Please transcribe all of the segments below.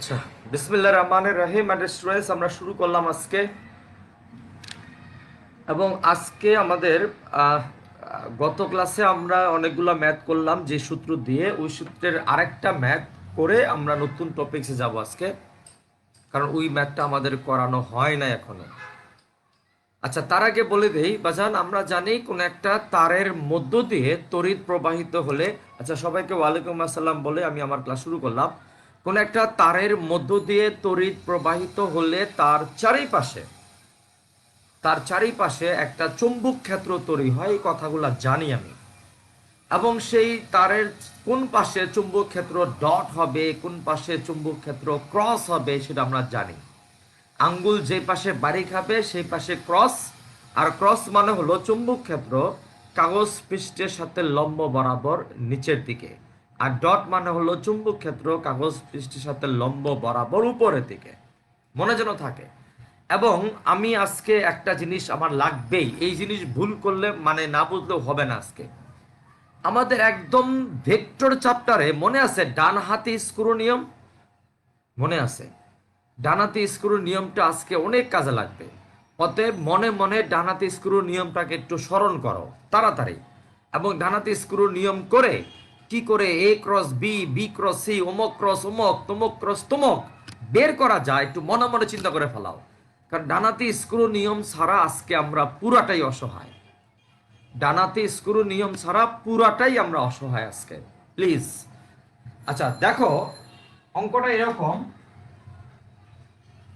আচ্ছা, বিসমিল্লাহির রহমানির রহিম। স্টুডেন্টস, আমরা শুরু করলাম আজকে। এবং আজকে আমাদের গত ক্লাসে আমরা অনেকগুলো ম্যাথ করলাম যে সূত্র দিয়ে, ওই সূত্রের আরেকটা ম্যাথ করে আমরা নতুন টপিকসে যাব আজকে, কারণ ওই ম্যাথটা আমাদের করানো হয় না এখনো। আচ্ছা, তার আগে বলে দেই বাজান, আমরা জানি কোন একটা তারের মধ্য দিয়ে তড়িৎ প্রবাহিত হলে, আচ্ছা সবাইকে ওয়ালাইকুম আসসালাম বলে আমি আমার ক্লাস শুরু করলাম। কোন একটা তারের মধ্য দিয়ে তড়িৎ প্রবাহিত হলে তার চারিপাশে একটা চুম্বক ক্ষেত্র তৈরি হয়, এই কথাগুলো জানি আমি। এবং সেই তারের কোন পাশে চুম্বক ক্ষেত্র ডট হবে, কোন পাশে চুম্বক ক্ষেত্র ক্রস হবে সেটা আমরা জানি। আঙ্গুল যে পাশে বাড়ি খাবে সেই পাশে ক্রস, আর ক্রস মানে হলো চুম্বক ক্ষেত্র কাগজ পৃষ্ঠের সাথে লম্ব বরাবর নিচের দিকে, আর ডট মানে হলো চুম্বক ক্ষেত্র কাগজ পৃষ্ঠের সাথে লম্ব বরাবর উপরের দিকে। মনে যেন থাকে। এবং আমি আজকে একটা জিনিস আমার লাগবেই, এই জিনিস ভুল করলে মানে না বুঝলেও হবে না। আজকে আমাদের একদম ভেক্টর চ্যাপ্টারে মনে আছে ডান হাতি স্ক্রু নিয়ম, মনে আছে? ডানাতি স্ক্রু নিয়মটা আজকে অনেক কাজে লাগবে। অতএব মনে মনে ডানাতি স্ক্রু নিয়মটাকে একটু স্মরণ করো তাড়াতাড়ি। এবং ডানাতি স্ক্রু নিয়ম করে কি করে A cross B, B cross C, অমক ক্রস অমক, তমক ক্রস তমক বের করা যায় একটু মনে মনে চিন্তা করে ফেলাও। কারণ ডানাতি স্ক্রু নিয়ম ছাড়া আজকে আমরা পুরাটাই অসহায়। ডানাতি স্ক্রু নিয়ম ছাড়া পুরাটাই আমরা অসহায় আজকে, প্লিজ। আচ্ছা দেখো, অঙ্কটা এরকম।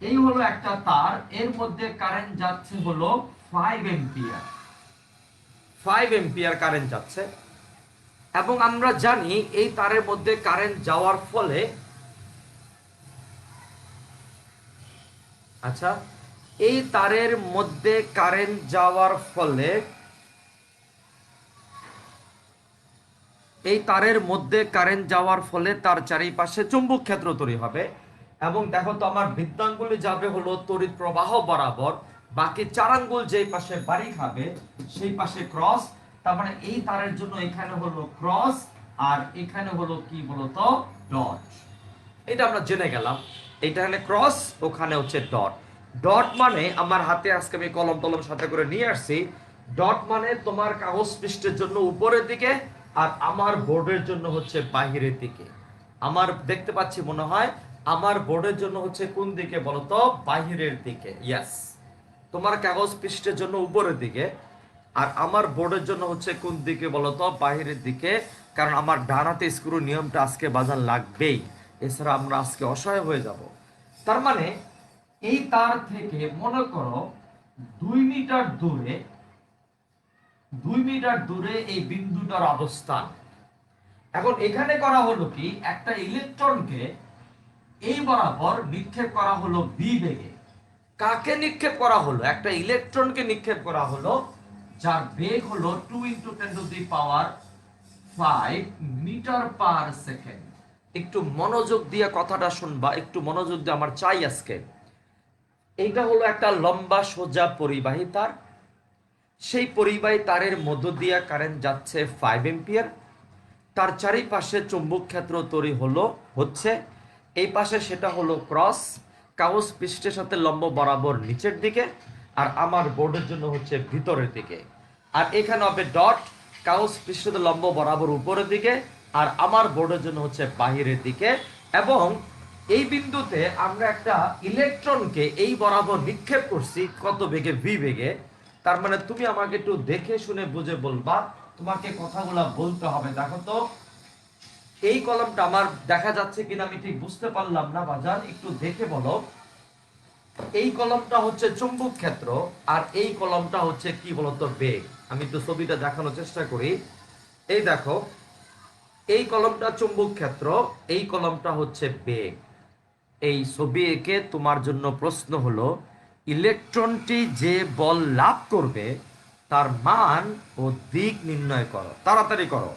এই হলো একটা তার, এর মধ্যে কারেন্ট যাচ্ছে হলো 5 এম্পিয়ার। 5 এম্পিয়ার কারেন্ট যাচ্ছে। এবং আমরা জানি এই তারের মধ্যে কারেন্ট যাওয়ার ফলে, আচ্ছা এই তারের মধ্যে কারেন্ট যাওয়ার ফলে, এই তারের মধ্যে কারেন্ট যাওয়ার ফলে তার চারিপাশে চুম্বক ক্ষেত্র তৈরি হবে। এবং দেখো তো, আমার বৃত্তাঙ্গুলি যাবে হলো তড়িৎ প্রবাহ বরাবর, বাকি 4 আঙ্গুল যেই পাশে বাড়ি খাবে সেই পাশে ক্রস। তার মানে এই তারের জন্য এখানে হলো ক্রস, আর এখানে হলো কি বলতো, ডট। এটা আমরা জেনে গেলাম, এটা এখানে ক্রস, ওখানে হচ্ছে ডট। ডট মানে, আমার হাতে আজকে আমি কলম টলম সাথে করে নিয়ে আসছি, ডট মানে তোমার কাগজ পৃষ্ঠের জন্য উপরের দিকে, আর আমার বোর্ডের জন্য হচ্ছে বাহিরের দিকে। আমার দেখতে পাচ্ছি মনে হয় আমার বোর্ডের জন্য হচ্ছে কোন দিকে বলতো, বাহিরের দিকে। ইয়েস, তোমার কাগজ পৃষ্ঠের জন্য উপরের দিকে, আর আমার বোর্ডের জন্য হচ্ছে কোন দিকে বলতো, বাহিরের দিকে। কারণ আমার ডান হাতে স্ক্রু নিয়মটা আজকে বাজার লাগবেই, এছাড়া আমরা আজকে অসহায় হয়ে যাব। তার মানে এই তার থেকে মনে করো 2 মিটার দূরে, 2 মিটার দূরে এই বিন্দুটার অবস্থান। এখন এখানে করা হলো কি, একটা ইলেকট্রনকে এই বরাবর নিক্ষেপ করা হলো বি বেগে। কাকে নিক্ষেপ করা হলো? একটা ইলেকট্রনকে নিক্ষেপ করা হলো, যার বেগ হলো 2 × 10⁵ মিটার পার সেকেন্ড। একটু মনোযোগ দিয়ে কথাটা শুনবা, একটু মনোযোগ দিয়ে আমার চাই আজকে। এইটা হলো একটা লম্বা সোজা পরিবাহী তার। সেই পরিবাহী তারের মধ্য দিয়ে কারেন্ট যাচ্ছে 5 এম্পিয়ার। তার চারিপাশে চুম্বক ক্ষেত্র তৈরি হচ্ছে। এই পাশে সেটা হলো ক্রস, কাগজ পৃষ্ঠের সাথে লম্ব বরাবর নিচের দিকে, আর আমার বোর্ডের জন্য হচ্ছে ভিতরের দিকে। আর এখানে হবে ডট, কাগজ পৃষ্ঠের লম্ব বরাবর উপরের দিকে, আর আমার বোর্ডের জন্য হচ্ছে বাহিরের দিকে। এবং এই বিন্দুতে আমরা একটা ইলেকট্রনকে এই বরাবর নিক্ষেপ করছি কত বেগে? ভি বেগে। তার মানে তুমি আমাকে একটু দেখে শুনে বুঝে বলবা, তোমাকে কথাগুলা বলতে হবে। দেখো তো, এই কলমটা আমার দেখা যাচ্ছে কিনা আমি ঠিক বুঝতে পারলাম না বাজার, একটু দেখে বলো। এই কলমটা হচ্ছে চুম্বক ক্ষেত্র, আর এই কলমটা হচ্ছে কি বলতো, বেগ। আমি একটু ছবিটা দেখানোর চেষ্টা করি। এই দেখো, এই কলমটা চুম্বক ক্ষেত্র, এই কলমটা হচ্ছে বেগ। এই ছবি এঁকে তোমার জন্য প্রশ্ন হলো, ইলেকট্রনটি যে বল লাভ করবে তার মান ও দিক নির্ণয় করো, তাড়াতাড়ি করো।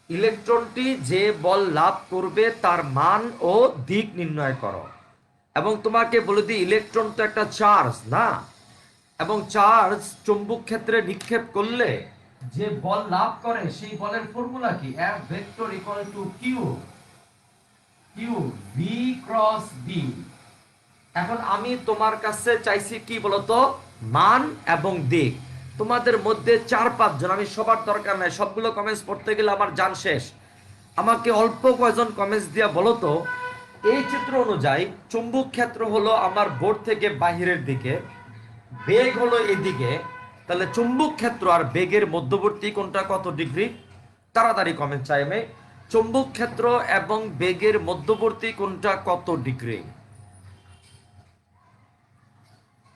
ইলেকট্রনটি যে বল লাভ করবে তার মান ও দিক নির্ণয় করো। এবং তোমাকে বলে দিই, ইলেকট্রন তো একটা চার্জ না, এবং চার্জ চুম্বক ক্ষেত্রে নিক্ষেপ করলে যে বল লাভ করে সেই বলের ফর্মুলা কি? F vector equal to Q. Q V cross B. এখন আমি তোমার কাছে চাইছি কি বলতো, মান এবং দিক। তোমাদের মধ্যে 4-5 জন, আমি সবার দরকার নাই, সবগুলো কমেন্টস পড়তে গেলে আমার জান শেষ। আমাকে অল্প কয়েকজন কমেন্টস দিয়া বলো তো, এই চিত্র অনুযায়ী চুম্বক ক্ষেত্র হলো আমার বোর্ড থেকে বাহিরের দিকে, বেগ হলো এদিকে, তাহলে চুম্বক ক্ষেত্র আর বেগের মধ্যবর্তী কোণটা কত ডিগ্রি? তাড়াতাড়ি কমেন্ট চাই আমি। চুম্বক ক্ষেত্র এবং বেগের মধ্যবর্তী কোণটা কত ডিগ্রি?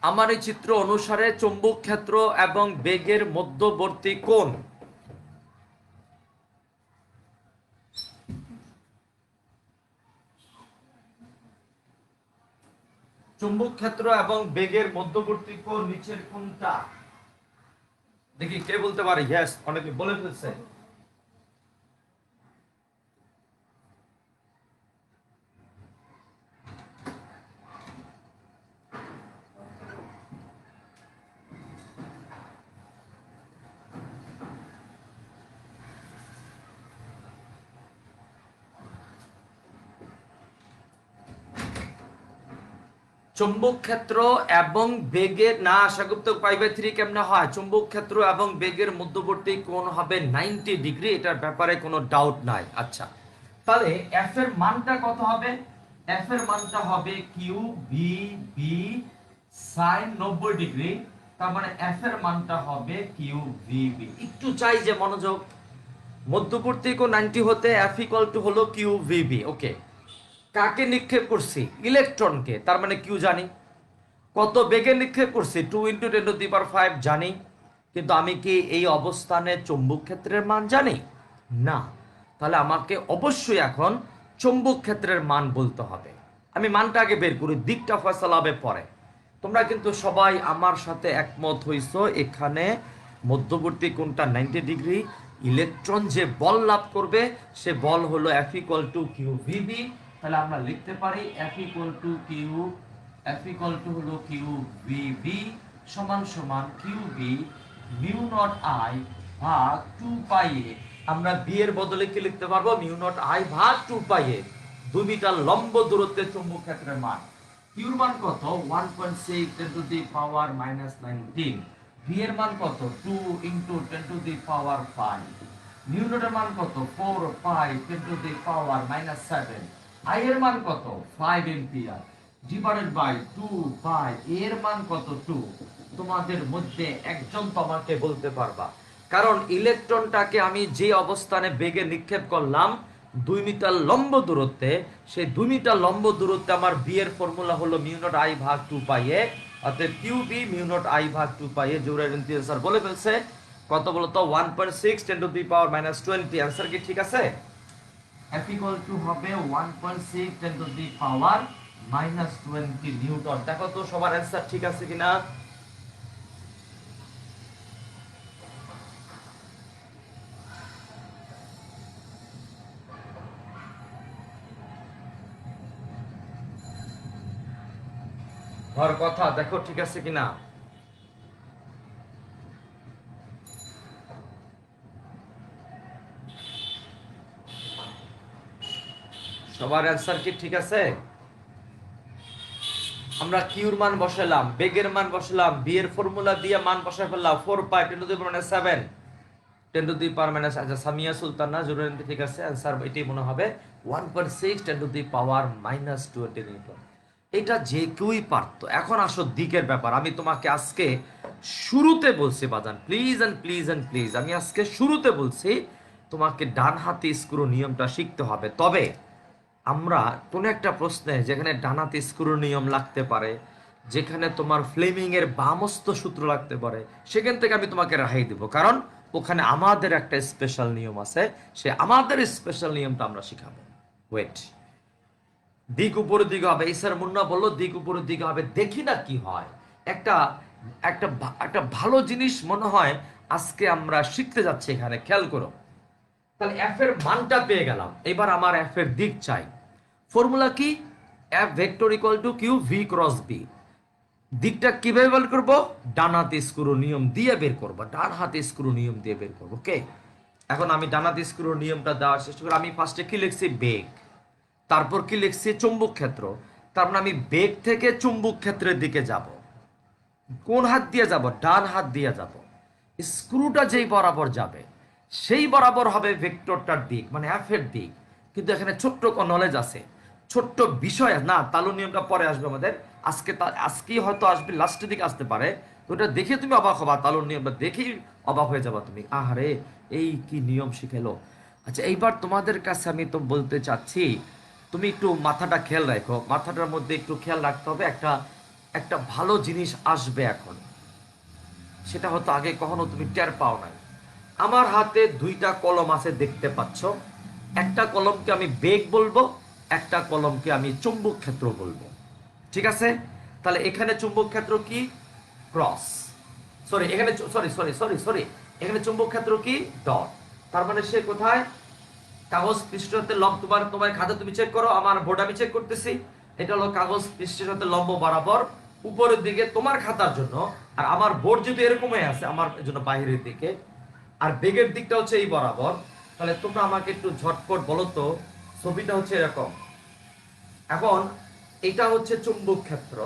আমার এই চিত্র অনুসারে চুম্বক ক্ষেত্র এবং বেগের মধ্যবর্তী কোণ চুম্বক ক্ষেত্র এবং বেগের মধ্যবর্তী কোণ নিচের কোণটা? দেখি কে বলতে পারে। ইয়েস, অনেকে বলে ফেলছে। চুম্বক ক্ষেত্র এবং বেগের, না আশাগুপ্ত 5/3 কেমনে হয়? চুম্বক ক্ষেত্র এবং বেগের মধ্যবর্তী কোণ হবে 90 ডিগ্রি, এটার ব্যাপারে কোনো ডাউট নাই। আচ্ছা, তাহলে এফ এর মানটা কত হবে? এফ এর মানটা হবে Q B B sine 90 degree. তার মানে এফ এর মানটা হবে কিউ বি বি। একটু চাই যে মনোযোগ, মধ্যবর্তী কোণ 90 হতে এফ ইকুয়াল টু হলো কিউ ভি বি। ওকে, কাকে নিক্ষেপ করছি? ইলেকট্রনকে, তার মানে কিউ জানি। কত বেগে নিক্ষেপ করছি? 2 × 10⁵ জানি। কিন্তু আমি কি এই অবস্থানে চৌম্বক ক্ষেত্রের মান জানি না? তাহলে আমাকে অবশ্যই এখন চৌম্বক ক্ষেত্রের মান বলতে হবে। আমি মানটা আগে বের করি, দিকটা ফয়সালা হবে পরে। তোমরা কিন্তু সবাই আমার সাথে একমত হইছো, এখানে মধ্যবর্তী কোণটা 90 ডিগ্রি। ইলেকট্রন যে বল লাভ করবে সে বল হলো F equal to Q V B. তাহলে আমরা লিখতে পারি F equal to Q, F equal to হলো কিউ ভিবি সমান সমান Q B mu naught I ভাগ 2 পাই এ। আমরা বি এর বদলে কি লিখতে পারবো? মিউ নট আই ভাগ 2 পাই এ। 2 মিটার লম্ব দূরত্বে চুম্বক ক্ষেত্রের মান। কিউর মান কত? 1.6 10 টু দি পাওয়ার -19। ভি এর মান কত? 2 × 10 টু দি পাওয়ার 5। মিউ নটের মান কত? 4 pi 10 to the power -7। I এর মান কত? 5 এম্পিয়ার ডিভাইডেড বাই 2 পাই। এর মান কত? 2। তোমাদের মধ্যে একজন তো আমাকে বলতে পারবা, কারণ ইলেকট্রনটাকে আমি যে অবস্থানে বেগে নিক্ষেপ করলাম 2 মিটার লম্ব দূরত্বে, সেই 2 মিটার লম্ব দূরত্বে আমার বি এর ফর্মুলা হলো মিউ নট আই ভাগ 2 পাই এ। অতএব Q B mu naught I ভাগ 2 পাই এ। জোরের স্যার বলে ফেলছে কত বলতো? 1.6 10 টু দি পাওয়ার -20। आंसर কি ঠিক আছে? F ইকুয়াল টু হবে 1.6 10 টু দি পাওয়ার -20 নিউটন। দেখো তো সবার आंसर ঠিক আছে কিনা? হর কথা দেখো ঠিক আছে কিনা? সবার आंसर কি ঠিক আছে? আমরা কিউর মান বসালাম, বেগের মান বসালাম, বি এর ফর্মুলা দিয়ে মান বসায় ফেললাম 4 pi 10 to the power -7 10 to the power minus. আচ্ছা, সামিয়া সুলতানা জরুরি ঠিক আছে, आंसर এটাই মনে হবে 1.6 10 টু দি পাওয়ার -20 নিউটন। এটা যে কেউই পারতো। এখন আসো দিকের ব্যাপার। আমি তোমাকে আজকে শুরুতে বলছি বাজান, please and please and please, আমি আজকে শুরুতে বলছি তোমাকে ডান হাতে স্ক্রু নিয়মটা শিখতে হবে। তবে আমরা কোন একটা প্রশ্নে যেখানে ডানাতে স্ক্রু নিয়ম লাগতে পারে, যেখানে তোমার ফ্লেমিং এর বামস্ত সূত্র লাগতে পারে, সেখান থেকে আমি তোমাকে রেহাই দিব, কারণ ওখানে আমাদের একটা স্পেশাল নিয়ম আছে। সে আমাদের স্পেশাল নিয়মটা আমরা শিখাবো। ওয়েট, দিক উপরের দিকে হবে। স্যার মুন্না বললো দিক উপরের দিকে হবে, দেখি না কি হয়। একটা একটা একটা ভালো জিনিস মনে হয় আজকে আমরা শিখতে যাচ্ছি এখানে, খেয়াল করো। তাহলে এফ এর মানটা পেয়ে গেলাম, এবার আমার এফ এর দিক চাই। ফর্মুলা কি? F vector equal to Q V cross B. দিকটা কিভাবে বের করবো? ডান হাতে স্ক্রু নিয়ম দিয়ে বের করবো, ডান হাতে স্ক্রু নিয়ম দিয়ে বের করবো। ওকে, এখন আমি ডান হাতে স্ক্রু নিয়মটা দেওয়ার চেষ্টা করি। আমি ফার্স্টে কি লিখছি? বেগ। তারপর কি লিখছি চুম্বক ক্ষেত্র, তার মানে আমি বেগ থেকে চুম্বক ক্ষেত্রের দিকে যাব। কোন হাত দিয়ে যাব? ডান হাত দিয়ে যাব। স্ক্রুটা যেই বরাবর যাবে সেই বরাবর হবে ভেক্টরটার দিক, মানে এফ এর দিক। কিন্তু এখানে ছোট্ট নলেজ আছে, ছোট্ট বিষয় না, তালু নিয়মটা পরে আসবে আমাদের। আজকেই হয়তো আসবে, লাস্টের দিকে আসতে পারে। ওটা দেখে তুমি অবাক হবা, তালুর নিয়মটা দেখেই অবাক হয়ে যাবা তুমি, আহারে এই কি নিয়ম শিখেলো। আচ্ছা, এইবার তোমাদের কাছে আমি তো বলতে চাচ্ছি, তুমি একটু মাথাটা খেয়াল রাখো, মাথাটার মধ্যে একটু খেয়াল রাখতে হবে। একটা একটা ভালো জিনিস আসবে এখন, সেটা হয়তো আগে কখনো তুমি টের পাও নাই। আমার হাতে দুইটা কলম আছে, দেখতে পাচ্ছ। একটা কলমকে আমি বেগ বলবো, একটা কলমকে আমি চুম্বক ক্ষেত্র বলবো। ঠিক আছে? তাহলে এখানে চুম্বক ক্ষেত্র কি? ক্রস। সরি, এখানে সরি সরি সরি সরি এখানে চুম্বক ক্ষেত্র কি? ডট। তার মানে সে কোথায়? কাগজ পৃষ্ঠের সাথে লম্ব, তোমার তোমার খাতা তুমি চেক করো, আমার বোর্ড আমি চেক করতেছি। এটা হলো কাগজ পৃষ্ঠের সাথে লম্ব বরাবর উপরের দিকে তোমার খাতার জন্য, আর আমার বোর্ড যদি এরকমই আছে আমার জন্য বাইরের দিকে, আর বেগের দিকটা হচ্ছে এই বরাবর। তাহলে তোমরা আমাকে একটু ঝটপট বলো তো, ছবিটা হচ্ছে এরকম। এখন এটা হচ্ছে চুম্বক ক্ষেত্র,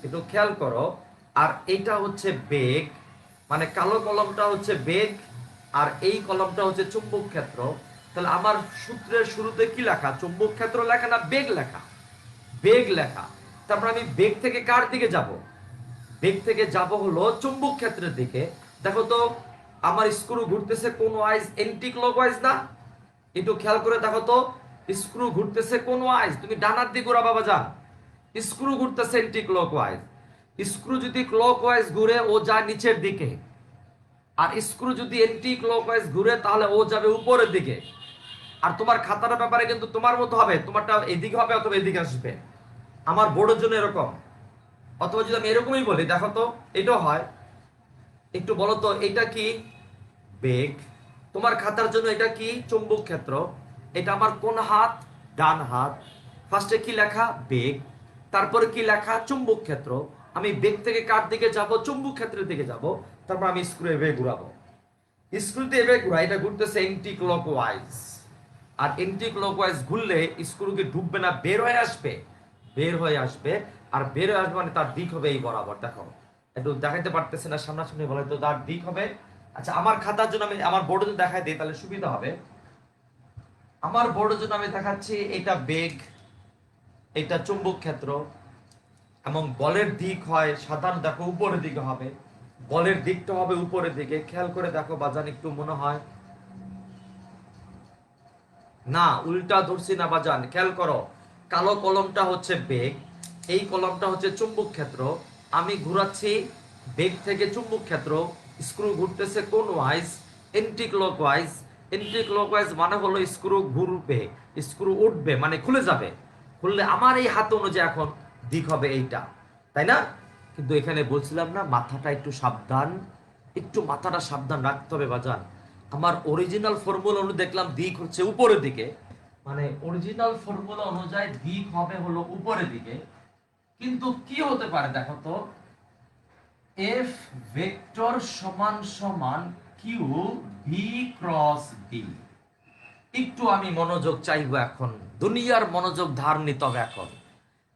একটু খেয়াল করো। আর এইটা হচ্ছে বেগ, মানে কালো কলমটা হচ্ছে বেগ, আর এই কলমটা হচ্ছে চুম্বক ক্ষেত্র। তাহলে আমার সূত্রের শুরুতে কি লেখা? চুম্বক ক্ষেত্র লেখা না বেগ লেখা? বেগ লেখা। তারপর আমি বেগ থেকে কার দিকে যাব? বেগ থেকে যাব হলো চুম্বক ক্ষেত্রের দিকে। দেখো তো, আমার স্ক্রু ঘুরতেছে কোন ওয়াইজ? এন্টি ক্লকওয়াইজ না? একটু খেয়াল করে দেখো তো, স্ক্রু ঘুরতেছে কোন ওয়াইজ? তুমি ডানার দিকে ঘোরা বাবা যান। স্ক্রু ঘুরতেছে এন্টি ক্লকওয়াইজ। স্ক্রু যদি ক্লকওয়াইজ ঘুরে ও যায় নিচের দিকে, আর স্ক্রু যদি এন্টি ক্লকওয়াইজ ঘুরে তাহলে ও যাবে উপরের দিকে। আর তোমার খাতার ব্যাপারে কিন্তু তোমার মতো হবে, তোমারটা এদিকে হবে অথবা এদিকে আসবে। আমার বোর্ডের জন্য এরকম। অথবা যদি আমি এরকমই বলি, দেখো তো এটাও হয়। একটু বলো তো, এটা কি? বেগ। তোমার খাতার জন্য এটা কি? চুম্বক ক্ষেত্র। এটা আমার কোন হাত? ডান হাত। ফার্স্টে কি লেখা? বেগ। তারপরে কি লেখা? চুম্বক ক্ষেত্র। আমি বেগ থেকে কার দিকে যাব? চুম্বক ক্ষেত্রের দিকে যাব। তারপর আমি স্ক্রু এভাবে ঘুরাবো। স্ক্রু দিয়ে এভাবে ঘুরাই, এটা ঘুরতেছে এন্টি ক্লকওয়াইজ। আর এন্টি ক্লকওয়াইজ ঘুরলে স্ক্রু কি ডুববে না, বের হয়ে আসবে? বের হয়ে আসবে। আর বের হয়ে আসবে মানে তার দিক হবে এই বরাবর। দেখো, একটু দেখাইতে পারতেছে না, সামনাসামনি বলে তো, তার দিক হবে। আচ্ছা, আমার খাতার জন্য আমি আমার বোর্ডে যদি দেখাই দিই তাহলে সুবিধা হবে। আমার বোর্ডের জন্য আমি দেখাচ্ছি, এটা বেগ, এটা চুম্বক ক্ষেত্র। এবং বলের দিক হয় সাধারণ, দেখো উপরের দিকে হবে। বলের দিকটা হবে উপরের দিকে। খেয়াল করে দেখো বাজান, একটু মনে হয় না উল্টা ধরছি না বাজান, খেয়াল করো। কালো কলমটা হচ্ছে বেগ, এই কলমটা হচ্ছে চুম্বক ক্ষেত্র। আমি ঘুরাচ্ছি বেগ থেকে চুম্বক ক্ষেত্র। স্ক্রু ঘুরতেছে কোন wise? Anti clockwise. Anti clockwise মানে হলো স্ক্রু ঘুরবে, স্ক্রু উঠবে মানে খুলে যাবে। খুললে আমার এই হাত অনুযায়ী এখন দিক হবে এইটা, তাই না? কিন্তু এখানে বলছিলাম না, মাথাটা একটু সাবধান, একটু মাথাটা সাবধান রাখতে হবে বাজান। আমার অরিজিনাল ফর্মুলা অনুযায়ী দেখলাম দিক হচ্ছে উপরের দিকে, মানে অরিজিনাল ফর্মুলা অনুযায়ী দিক হবে হলো উপরের দিকে। কিন্তু কি হতে পারে দেখো তো, এফ ভেক্টর সমান সমান কিউ ভি ক্রস ডি। একটু আমি মনোযোগ চাইবো এখন, দুনিয়ার মনোযোগ ধার নিতে হবে এখন।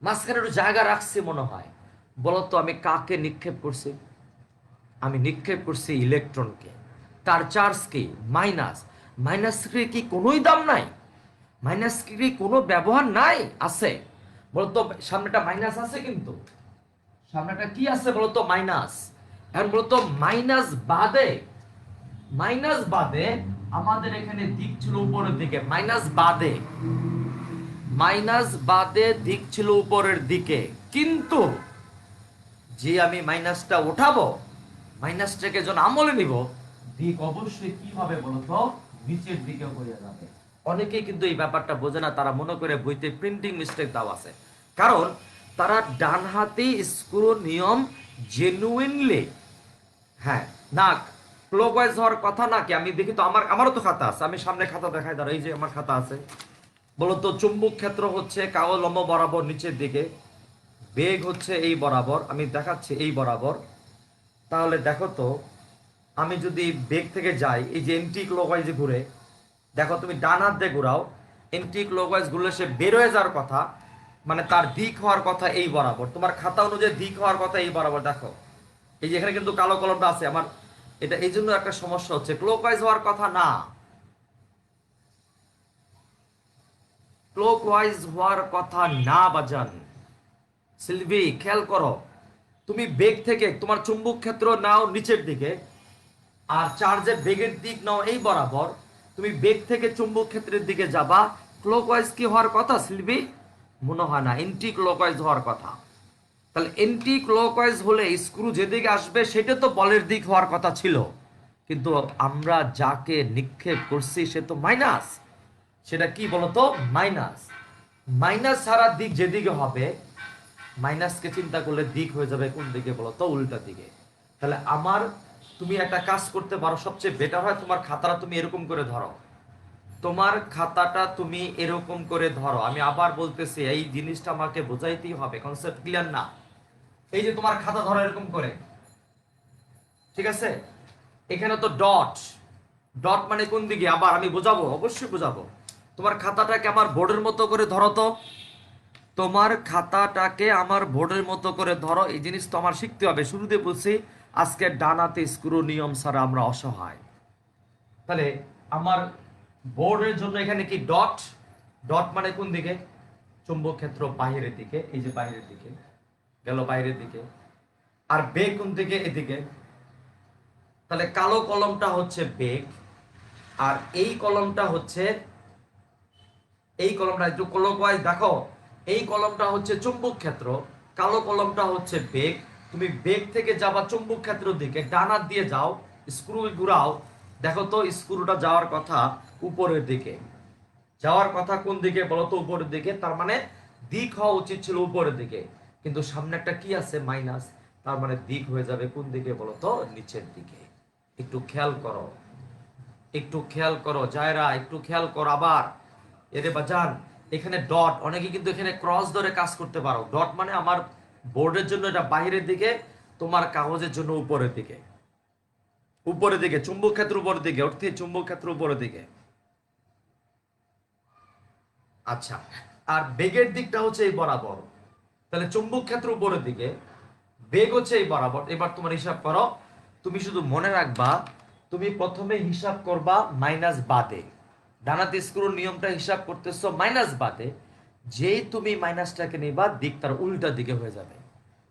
মাঝখানে একটু জায়গা রাখছি মনে হয়। বলতো আমি কাকে নিক্ষেপ করছি? আমি নিক্ষেপ করছি ইলেকট্রনকে। তার চার্জ কি? মাইনাস। মাইনাস কি কোনোই দাম নাই? মাইনাস কি কোনো ব্যবহার নাই? আছে। বলতো সামনেটা মাইনাস আছে, কিন্তু সামনেটা কি আছে বলতো? মাইনাস। এখন বলতো মাইনাস বাদে, মাইনাস বাদে আমাদের এখানে দিক ছিল উপরের দিকে। মাইনাস বাদে, মাইনাস বাদে দিক ছিল উপরের দিকে। কিন্তু যে আমি মাইনাসটা উঠাবো, মাইনাসটাকে যখন আমলে নিব, দিক অবশ্যই কি হবে বলতো? নিচের দিকে হয়ে যাবে। অনেকেই কিন্তু এই ব্যাপারটা বোঝে না, তারা মনে করে বইতে প্রিন্টিং মিস্টেক দাও আছে। কারণ তারা ডান হাতে স্ক্রু নিয়ম জেনুইনলি, হ্যাঁ, না ক্লকওয়াইজ হওয়ার কথা না কি? আমি দেখি তো, আমারও তো খাতা আছে, আমি সামনে খাতা দেখাই, দাঁড়া, এই যে আমার খাতা আছে। বলতো চুম্বক ক্ষেত্র হচ্ছে কাগজ লম্ব বরাবর নিচের দিকে, বেগ হচ্ছে এই বরাবর, আমি দেখাচ্ছি এই বরাবর। তাহলে দেখো তো, আমি যদি বেগ থেকে যাই, এই যে এন্টি ক্লকওয়াইজে ঘুরে, দেখো তুমি ডান হাত দিয়ে ঘুরাও, এন্টি ক্লকওয়াইজ ঘুরলে সে বের হয়ে যাওয়ার কথা, মানে তার দিক হওয়ার কথা এই বরাবর, তোমার খাতা অনুযায়ী দিক হওয়ার কথা এই বরাবর। দেখো এই যে এখানে কিন্তু কালো কলমটা আছে আমার, এটা এই জন্য একটা সমস্যা হচ্ছে, ক্লকওয়াইজ হওয়ার কথা না, ক্লকওয়াইজ হওয়ার কথা না বাজান। সিলভি খেয়াল করো, তুমি বেগ থেকে তোমার চুম্বক ক্ষেত্র নাও নিচের দিকে, আর চার্জের বেগের দিক নাও এই বরাবর, তুমি বেগ থেকে চুম্বক ক্ষেত্রের দিকে যাবা, ক্লকওয়াইজ কি হওয়ার কথা সিলভি? মনে হয় না, এন্টি ক্লকওয়াইজ হওয়ার কথা। তাহলে এন্টি ক্লকওয়াইজ হলে স্ক্রু যেদিকে আসবে সেটা তো বলের দিক হওয়ার কথা ছিল, কিন্তু আমরা যাকে নিক্ষেপ করছি সে তো মাইনাস। সেটা কি বলতো? মাইনাস। মাইনাস ছাড়া দিক যেদিকে হবে, মাইনাসকে চিন্তা করলে দিক হয়ে যাবে কোন দিকে বলতো? উল্টা দিকে। তাহলে আমার, তুমি একটা কাজ করতে পারো, সবচেয়ে বেটার হয় তোমার খাতাটা তুমি এরকম করে ধরো, তোমার খাতাটা তুমি এরকম করে ধরো। আমি আবার বলতেছি, এই জিনিসটা আমাকে বোঝাইতেই হবে, কনসেপ্ট ক্লিয়ার না? এই যে তোমার খাতা ধরো এরকম করে, ঠিক আছে? এখানে তো ডট, ডট মানে কোন দিকে? আবার আমি বোঝাবো, অবশ্যই বোঝাবো। তোমার খাতাটাকে আমার বোর্ডের মতো করে ধরো তো, তোমার খাতাটাকে আমার বোর্ডের মতো করে ধরো। এই জিনিস তো আমার শিখতে হবে। শুরুতে বলছি আজকে ডানাতে স্ক্রু নিয়ম ছাড়া আমরা অসহায়। তাহলে আমার বোর্ডের জন্য এখানে কি ডট, ডট মানে কোন দিকে? চুম্বক ক্ষেত্র বাইরের দিকে, এই যে বাইরের দিকে গেল, বাইরের দিকে। আর বেগ কোন দিকে? এদিকে। তাহলে কালো কলমটা হচ্ছে বেগ, আর এই কলমটা হচ্ছে, এই কলমটা একটু ক্লকওয়াইজ দেখো, এই কলমটা হচ্ছে চুম্বক ক্ষেত্র, কালো কলমটা হচ্ছে বেগ। তুমি বেগ থেকে যাবা চুম্বক ক্ষেত্রের দিকে, ডানা দিয়ে যাও, স্ক্রু ঘুরাও, দেখো তো স্ক্রুটা যাওয়ার কথা উপরের দিকে, যাওয়ার কথা কোন দিকে বলো তো? উপরের দিকে। তার মানে দিক হওয়া উচিত ছিল উপরের দিকে, কিন্তু সামনে একটা কি আছে? মাইনাস। তার মানে দিক হয়ে যাবে কোন দিকে বলো তো? নিচের দিকে। একটু খেয়াল করো, একটু খেয়াল করো জায়রা, একটু খেয়াল করো আবার। এরে বাজান, এখানে ডট, অনেকে কিন্তু এখানে ক্রস ধরে কাজ করতে পারো। ডট মানে আমার বোর্ডের জন্য এটা বাইরের দিকে, তোমার কাগজের জন্য উপরের দিকে। উপরের দিকে চুম্বক ক্ষেত্র উপরের দিকে, অর্থে চুম্বক ক্ষেত্র উপরের দিকে। আচ্ছা, আর বেগের দিকটা হচ্ছে এই বরাবর। তাহলে চুম্বক ক্ষেত্র উপরের দিকে, বেগ হচ্ছে এই বরাবর। এবার তোমার হিসাব করো, তুমি শুধু মনে রাখবা, তুমি প্রথমে হিসাব করবা মাইনাস বাদে, ডানাতে স্ক্রুর নিয়মটা হিসাব করতেছো মাইনাস বাদে। যেই তুমি মাইনাসটাকে নিবা, দিক তার উল্টা দিকে হয়ে যাবে।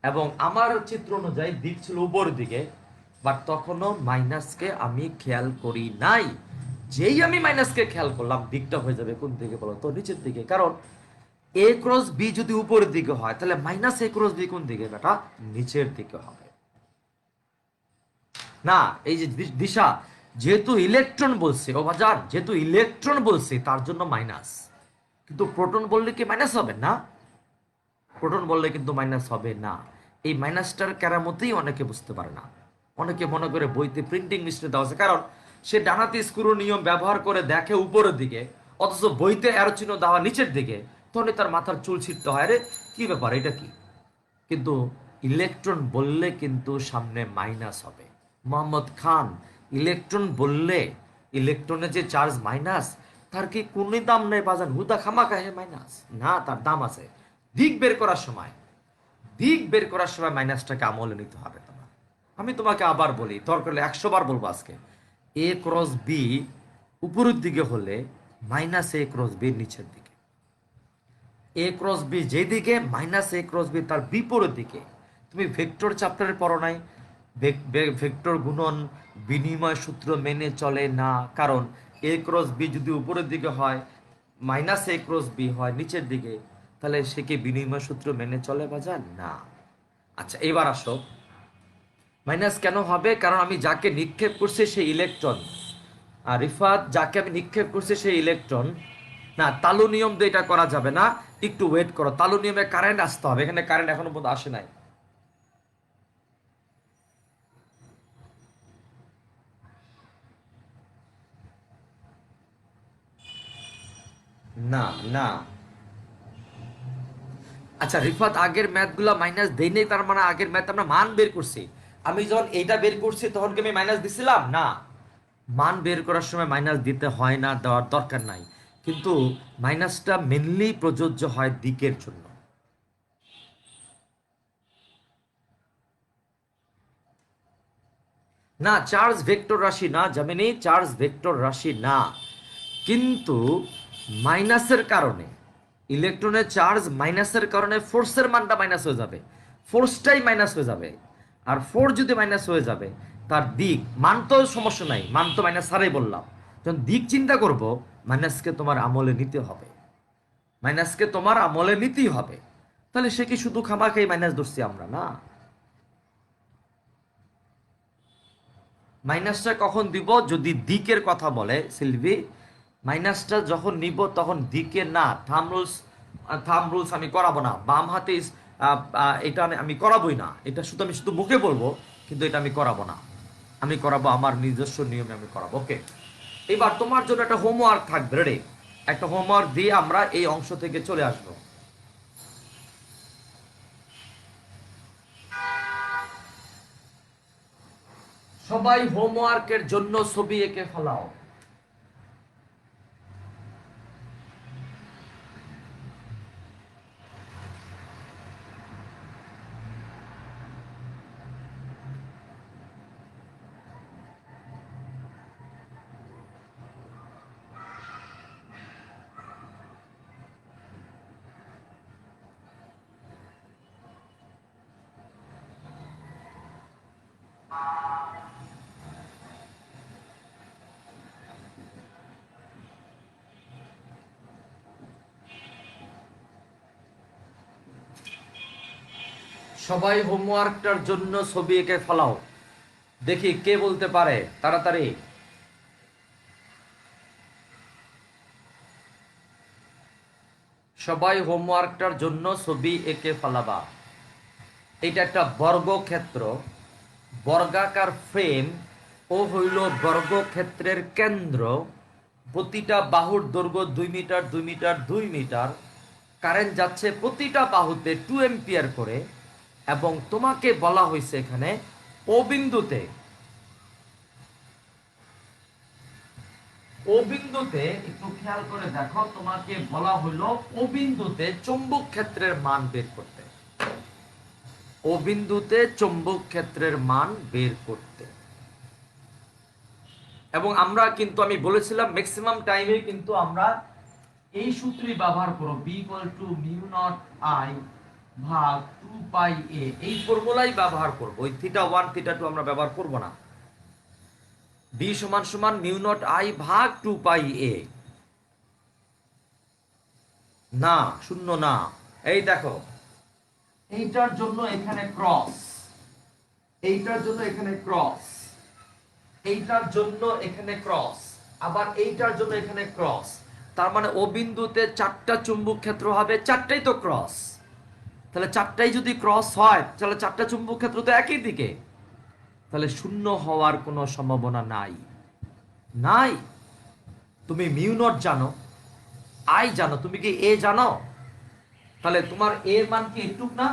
এবং আমার চিত্র অনুযায়ী দিক ছিল উপরের দিকে, বাট তখনও মাইনাসকে আমি খেয়াল করি নাই। যেই আমি মাইনাসকে খেয়াল করলাম, দিকটা হয়ে যাবে কোন দিকে বলো তো? নিচের দিকে। কারণ এ ক্রস বি যদি উপরের দিকে হয়, তাহলে মাইনাস এ ক্রস বি কোন দিকে বেটা? নিচের দিকে হবে না? এই যে দিশা, যেহেতু ইলেকট্রন বলছে ও বাজার, যেহেতু ইলেকট্রন বলছে তার জন্য মাইনাস। কিন্তু প্রোটন বললে কি মাইনাস হবে না? প্রোটন বললে কিন্তু মাইনাস হবে না। এই মাইনাসটার কেরামতেই অনেকে বুঝতে পারে না। অনেকে মনে করে বইতে প্রিন্টিং মিস্টেক দেওয়া আছে, কারণ সে ডানাতে স্ক্রু নিয়ম ব্যবহার করে দেখে উপরের দিকে, অথচ বইতে অ্যারো চিহ্ন দেওয়া নিচের দিকে। তখন তার মাথার চুল ছিটতে হয়, আরে কি ব্যাপার, এটা কি? কিন্তু ইলেকট্রন বললে কিন্তু সামনে মাইনাস হবে। মোহাম্মদ খান, ইলেকট্রন বললে ইলেকট্রনের যে চার্জ মাইনাস, তার কি কোনো দাম নেই বাজান? হুদা খামাকা হে মাইনাস না, তার দাম আছে। দিক বের করার সময়, দিক বের করার সময় মাইনাসটাকে আমলে নিতে হবে তোমার। আমি তোমাকে আবার বলি, দরকার হলে 100 বার বলবো আজকে, এ ক্রস বি উপরের দিকে হলে মাইনাস এ ক্রস বি নিচের দিকে। এ ক্রস বি যেদিকে, মাইনাস এ ক্রস বি তার বিপরীত দিকে। তুমি ভেক্টর চ্যাপ্টারে পড়ো নাই? ভেক্টর গুণন বিনিময় সূত্র মেনে চলে না, কারণ এ ক্রস বি যদি উপরের দিকে হয়, মাইনাস এ ক্রস বি হয় নিচের দিকে, তাহলে সে কি বিনিময় সূত্র মেনে চলে বাজার? না। আচ্ছা, এবার আসো, মাইনাস কেন হবে? কারণ আমি যাকে নিক্ষেপ করছি সেই ইলেকট্রন, আর রিফাত যাকে আমি নিক্ষেপ করছি সেই ইলেকট্রন। না, তালু নিয়ম দিয়ে এটা করা যাবে না, একটু ওয়েট করো। তালু নিয়মে কারেন্ট আসতে হবে, এখানে কারেন্ট এখনো পর্যন্ত আসে নাই। না, না। আচ্ছা রিফাত, আগের ম্যাথগুলো মাইনাস দেই নেই, তার মানে আগের ম্যাথ আমরা মান বের করছি। আমি যখন এইটা বের করছি তখন কি আমি মাইনাস দিছিলাম? না, মান বের করার সময় মাইনাস দিতে হয় না, দেওয়ার দরকার নাই। কিন্তু মাইনাসটা মেনলি প্রযোজ্য হয় দিকের জন্য। না, চার্জ ভেক্টর রাশি না জামিনী, চার্জ ভেক্টর রাশি না, কিন্তু মাইনাসের কারণে ইলেকট্রনের চার্জ মাইনাসের কারণে ফোর্সের মানটা মাইনাস হয়ে যাবে, ফোর্সটাই মাইনাস হয়ে যাবে। আর ফোর্স যদি মাইনাস হয়ে যাবে, তার দিক মান তো সমস্যা নাই, মান তো মাইনাস ছাড়াই বললাম, যখন দিক চিন্তা করব মাইনাসকে তোমার আমলে নিতে হবে, মাইনাসকে তোমার আমলে নিতেই হবে। তাহলে সে কি শুধু খামাখাই মাইনাস ধরছি আমরা? না, মাইনাসটা কখন দিব? যদি দিকের কথা বলে সিলভি, মাইনাসটা যখন নিব তখন দিকের না, থাম রুলস আমি করাবো না, বাম হাতে এটা আমি করাবোই না, এটা শুধু আমি শুধু মুখে বলবো, কিন্তু এটা আমি করাবো না, আমি করাবো আমার নিজস্ব নিয়মে আমি করাবো। ওকে, এবার তোমার জন্য একটা হোমওয়ার্ক থাকবে, রেডি? একটা হোমওয়ার্ক দিয়ে আমরা এই অংশ থেকে চলে আসবো। সবাই হোমওয়ার্কের জন্য ছবি এঁকে ফেলাও। সবাই হোমওয়ার্কটার জন্য ছবি এঁকে ফেলাও, দেখি কে বলতে পারে তাড়াতাড়ি। সবাই হোমওয়ার্কটার জন্য ছবি এঁকে ফেলাবা। এটা একটা বর্গক্ষেত্র, বর্গাকার ফ্রেম, ও হইল বর্গক্ষেত্রের কেন্দ্র, প্রতিটা বাহুর দৈর্ঘ্য 2 মিটার 2 মিটার 2 মিটার, কারেন্ট যাচ্ছে প্রতিটা বাহুতে 2 এম্পিয়ার করে, এবং তোমাকে বলা হয়েছে এখানে ও বিন্দুতে, ও বিন্দুতে একটু খেয়াল করে দেখো, তোমাকে বলা হলো ও বিন্দুতে চৌম্বক ক্ষেত্রের মান বের করতে, ও বিন্দুতে চৌম্বক ক্ষেত্রের মান বের করতে। এবং আমরা কিন্তু আমি বলেছিলাম ম্যাক্সিমাম টাইমে কিন্তু আমরা এই সূত্রই ব্যবহার করব, B equal to mu naught I ভাগ 2 পাই এ, এই ফর্মুলাই ব্যবহার করব, ওই থিটা 1 থিটা 2 আমরা ব্যবহার করব না। বি সমান সমান মিউ নট আই ভাগ 2 পাই এ, না শূন্য না। এই দেখো, এইটার জন্য এখানে ক্রস, এইটার জন্য এখানে ক্রস, এইটার জন্য এখানে ক্রস, আবার এইটার জন্য এখানে ক্রস, তার মানে ও বিন্দুতে 4টা চুম্বক ক্ষেত্র হবে, 4টাই তো ক্রস, তাহলে 4টাই যদি ক্রস হয় তাহলে 4টা চুম্বক ক্ষেত্র তো একই দিকে, তাহলে শূন্য হওয়ার কোনো সম্ভাবনা নাই, নাই। তুমি মিউ নট জানো, আই জানো, তুমি কি এ জানো? তাহলে তোমার এর মান কি এটুক না?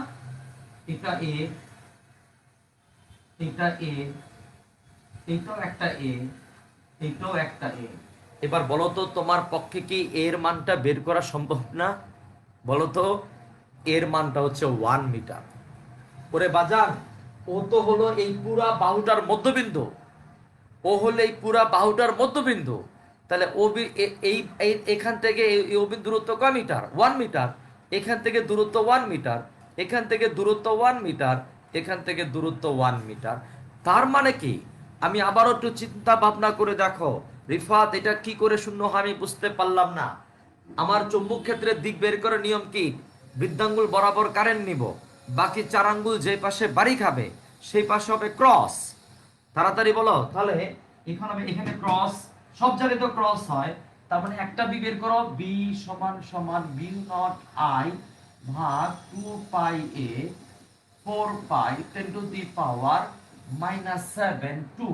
এটা এ, এটা এ, এটাও একটা এ, এটাও একটা এ। এবার বলো তো তোমার পক্ষে কি এর মানটা বের করা সম্ভব না? বলো তো, এর মানটা হচ্ছে 1 মিটার। ওরে বাজান, ও তো হলো এই পুরা বাহুটার মধ্যবিন্দু, ও হলো এই পুরা বাহুটার মধ্যবিন্দু, তাহলে ও এখান থেকে এই দূরত্ব কয় মিটার? 1 মিটার। এখান থেকে দূরত্ব 1 মিটার, এখান থেকে দূরত্ব 1 মিটার, এখান থেকে দূরত্ব 1 মিটার। তার মানে কি, আমি আবারও একটু চিন্তা ভাবনা করে দেখো রিফাত, এটা কি করে শূন্য হয় আমি বুঝতে পারলাম না। আমার চৌম্বক ক্ষেত্রের দিক বের করার নিয়ম কি? বৃদ্ধাঙ্গুল বরাবর কারেন্ট নিব, বাকি 4 আঙ্গুল যে পাশে বাড়ি খাবে সেই পাশে হবে ক্রস। তাড়াতাড়ি বলো, তাহলে এখন আমি এখানে ক্রস, সব জায়গায় তো ক্রস হয়, তার মানে একটা বি বের করো, বি সমান সমান মিউ নট আই ভাগ 2 পাই এ 4 pi 10 to the power -7 to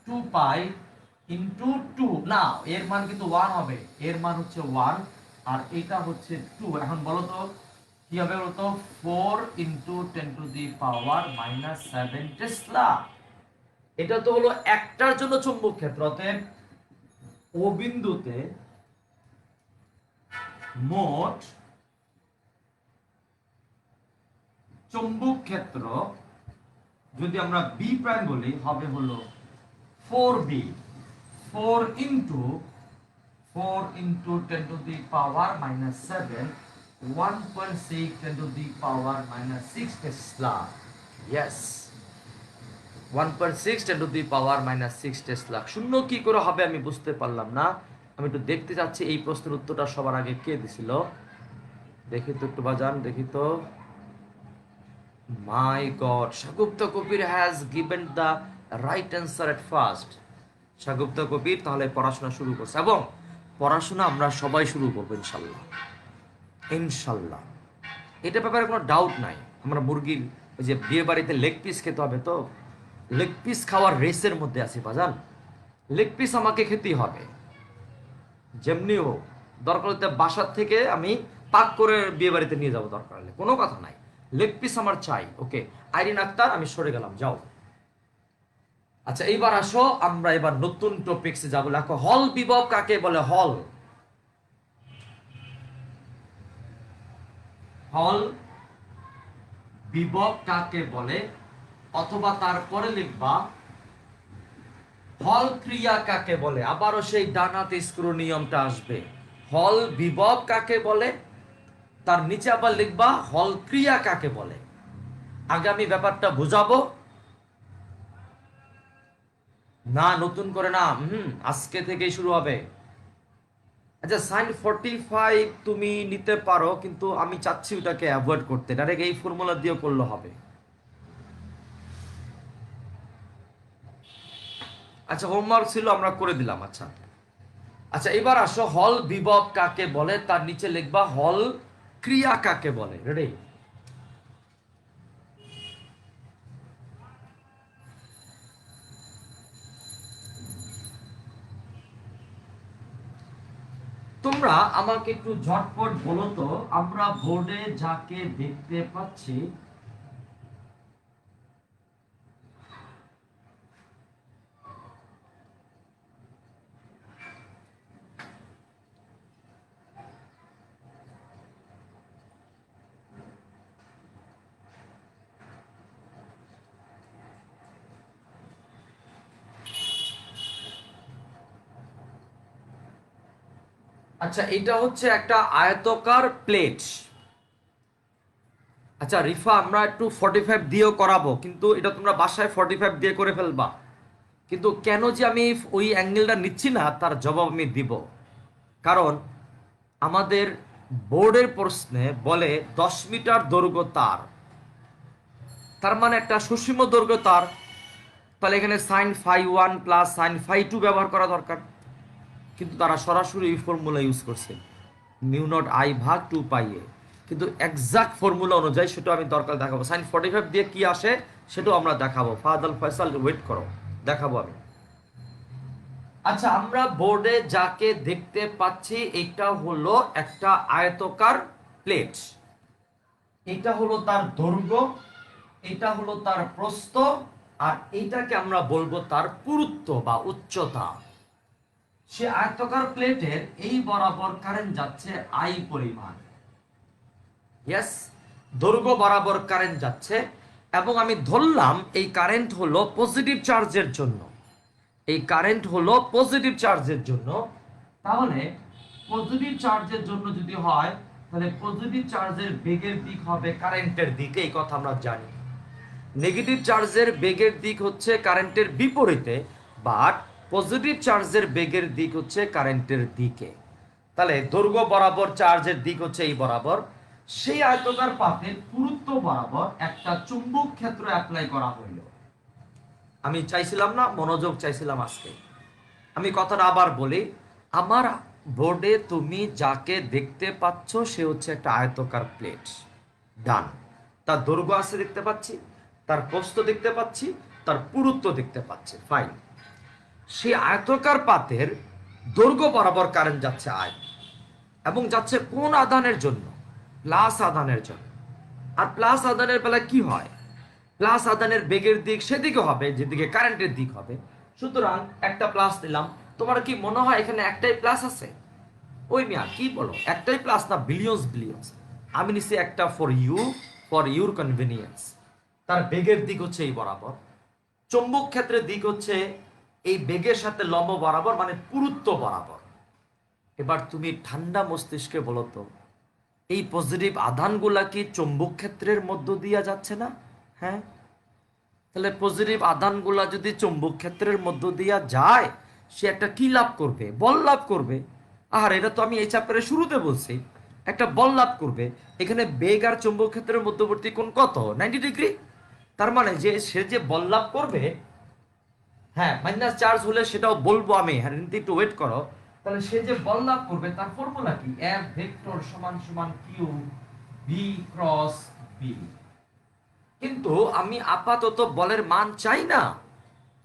2 pi into 2, না এর মান কিন্তু 1 হবে, এর মান হচ্ছে 1 আর এটা হচ্ছে 2। এখন বলো তো কি হবে, বলো তো 4 into 10 to the power -7 Tesla. এটা তো হলো একটার জন্য চুম্বক ক্ষেত্র, অতএব ও বিন্দুতে মোট চৌম্বক ক্ষেত্র যদি আমরা বি প্রাইম বলি হবে হলো 4b 4 into 10 to the power minus 7 1.6 10 to the power minus 6 Tesla. Yes, 1.6 10 to the power minus 6 Tesla. শূন্য কি করে হবে আমি বুঝতে পারলাম না। আমি একটু দেখতে যাচ্ছি এই প্রশ্নের উত্তরটা সবার আগে কে দিছিল, দেখি তো একটু বাজান, দেখি তো। My god, Shagufta Kabir has given the right answer at first. Shagufta Kabir তাহলে পড়াশোনা শুরু করছে, এবং পড়াশোনা আমরা সবাই শুরু করবো ইনশাল্লাহ, ইনশাল্লাহ। এটা ব্যাপারে কোনো ডাউট নাই। আমরা মুরগির ওই যে বিয়ে বাড়িতে লেগ পিস খেতে হবে, তো লেগ পিস খাওয়ার রেসের মধ্যে আছি বাজান। লেগ পিস আমাকে খেতেই হবে, যেমনি হোক। দরকার হতে বাসার থেকে আমি পাক করে বিয়ে বাড়িতে নিয়ে যাবো, দরকার হলে, কোনো কথা নাই। লেগ পিস আমার চাই। ওকে আইরিন আক্তার, আমি সরে গেলাম, যাও। আচ্ছা এইবার আসো, আমরা এবার নতুন টপিকসে যাবো। লেখো হল বিভব কাকে বলে? হল, হল বিভব কাকে বলে, অথবা তারপরে লিখবা হল ক্রিয়া কাকে বলে। আবারও সেই ডানাতে স্ক্রু নিয়মটা আসবে। হল বিভব কাকে বলে, তার নিচে আবার লিখবা হল ক্রিয়া কাকে বলে। আগামী ব্যাপারটা বুঝাবো না, নতুন করে না, আজকে থেকেই শুরু হবে। আচ্ছা sin 45 তুমি নিতে পারো, কিন্তু আমি চাচ্ছি ওটাকে অ্যাভয়েড করতে। ডাইরেক্ট এই ফর্মুলা দিয়ে করলে হবে। আচ্ছা হোমওয়ার্ক ছিল, আমরা করে দিলাম। আচ্ছা আচ্ছা এবার আসো, হল বিভব কাকে বলে, তার নিচে লিখবা হল ক্রিয়া কাকে বলে। রেডি? তোমরা আমাকে একটু ঝটপট বলো তো, আমরা বোর্ডে যাকে দেখতে পাচ্ছি আচ্ছা এটা হচ্ছে একটা আয়তকার প্লেট। আচ্ছা রিফা, আমরা একটু 45 দিয়েও করাবো, কিন্তু এটা তোমরা বাসায় 45 দিয়ে করে ফেলবা। কিন্তু কেন যে আমি ওই অ্যাঙ্গেলটা নিচ্ছি না তার জবাব আমি দিব। কারণ আমাদের বোর্ডের প্রশ্নে বলে 10 মিটার দৈর্ঘ্য তার, তার মানে একটা সুষম দৈর্ঘ্য তার। তাহলে এখানে sine phi 1 plus sine phi 2 ব্যবহার করা দরকার, কিন্তু তারা সরাসরি এই ফর্মুলা ইউজ করছে, মিউ নট আই ভাগ 2 পাই এ। কিন্তু এক্সাক্ট ফর্মুলা অনুযায়ী সেটা আমি দরকার দেখাবো। সাইন 45 দিয়ে কি আসে সেটাও আমরা দেখাবো। ফাদাল ফয়সাল ওয়েট করো, দেখাবো আমি। আচ্ছা আমরা বোর্ডে যাকে দেখতে পাচ্ছি এটা হলো একটা আয়তকার প্লেট। এটা হলো তার দৈর্ঘ্য, এটা হলো তার প্রস্থ, আর এইটাকে আমরা বলবো তার পুরুত্ব বা উচ্চতা। সে আয়তকার প্লেটের এই বরাবর কারেন্ট যাচ্ছে আই পরিমাণ। ইয়েস, দৈর্ঘ্য বরাবর কারেন্ট যাচ্ছে, এবং আমি ধরলাম এই কারেন্ট হলো পজিটিভ চার্জের জন্য। এই কারেন্ট হলো পজিটিভ চার্জের জন্য। তাহলে পজিটিভ চার্জের জন্য যদি হয়, তাহলে পজিটিভ চার্জের বেগের দিক হবে কারেন্টের দিকে, এই কথা আমরা জানি। নেগেটিভ চার্জের বেগের দিক হচ্ছে কারেন্টের বিপরীতে, বাট পজিটিভ চার্জের বেগের দিক হচ্ছে কারেন্টের দিকে। তাহলে দৈর্ঘ্য বরাবর চার্জের দিক হচ্ছে এই বরাবর। সেই আয়তকার পাতের পুরুত্ব বরাবর একটা চুম্বক ক্ষেত্র অ্যাপ্লাই করা হইল। আমি চাইছিলাম না, মনোযোগ চাইছিলাম আজকে। আমি কথাটা আবার বলি, আমার বোর্ডে তুমি যাকে দেখতে পাচ্ছ সে হচ্ছে একটা আয়তকার প্লেট। ডান, তার দৈর্ঘ্য আছে দেখতে পাচ্ছি, তার প্রস্থ দেখতে পাচ্ছি, তার পুরুত্ব দেখতে পাচ্ছি, ফাইন। সেই আয়তকার পাতের দৈর্ঘ্য বরাবর কারেন্ট যাচ্ছে আই, এবং যাচ্ছে কোন আধানের জন্য? প্লাস আধানের জন্য। আর প্লাস আধানের বেলায় কি হয়? প্লাস আধানের বেগের দিক সেদিকে হবে যেদিকে কারেন্টের দিক হবে। সুতরাং একটা প্লাস দিলাম। তোমার কি মনে হয় এখানে একটাই প্লাস আছে? ওই মিয়া কি বলো, একটাই প্লাস না বিলিয়ন্স বিলিয়ন্স। আমি নিছি একটা ফর ইউর কনভিনিয়েন্স। তার বেগের দিক হচ্ছে এই বরাবর, চৌম্বক ক্ষেত্রের দিক হচ্ছে এই বেগের সাথে লম্ব বরাবর, মানে পুরুত্ব বরাবর। এবার তুমি ঠান্ডা মস্তিষ্কে বলো তো, এই পজিটিভ আধানগুলা কি চৌম্বক ক্ষেত্রের মধ্য দিয়ে যাচ্ছে না? হ্যাঁ, তাহলে পজিটিভ আধানগুলা যদি চৌম্বক ক্ষেত্রের মধ্য দিয়ে যায়, সে একটা কি লাভ করবে? বল লাভ করবে। আর এটা তো আমি এই চ্যাপ্টারের শুরুতে বলছি, একটা বল লাভ করবে। এখানে বেগ আর চৌম্বক ক্ষেত্রের মধ্যবর্তী কোণ কত? 90 ডিগ্রি। তার মানে যে সে যে বল লাভ করবে, হ্যাঁ মাইনাস চার্জ হলে সেটাও বলবো আমি, হ্যাঁ একটু ওয়েট করো। তাহলে সে যে বল লাভ করবে তার ফর্মুলা কি? এফ ভেক্টর সমান সমান কিউ বি ক্রস বি। কিন্তু আমি আপাতত বলের মান চাই না,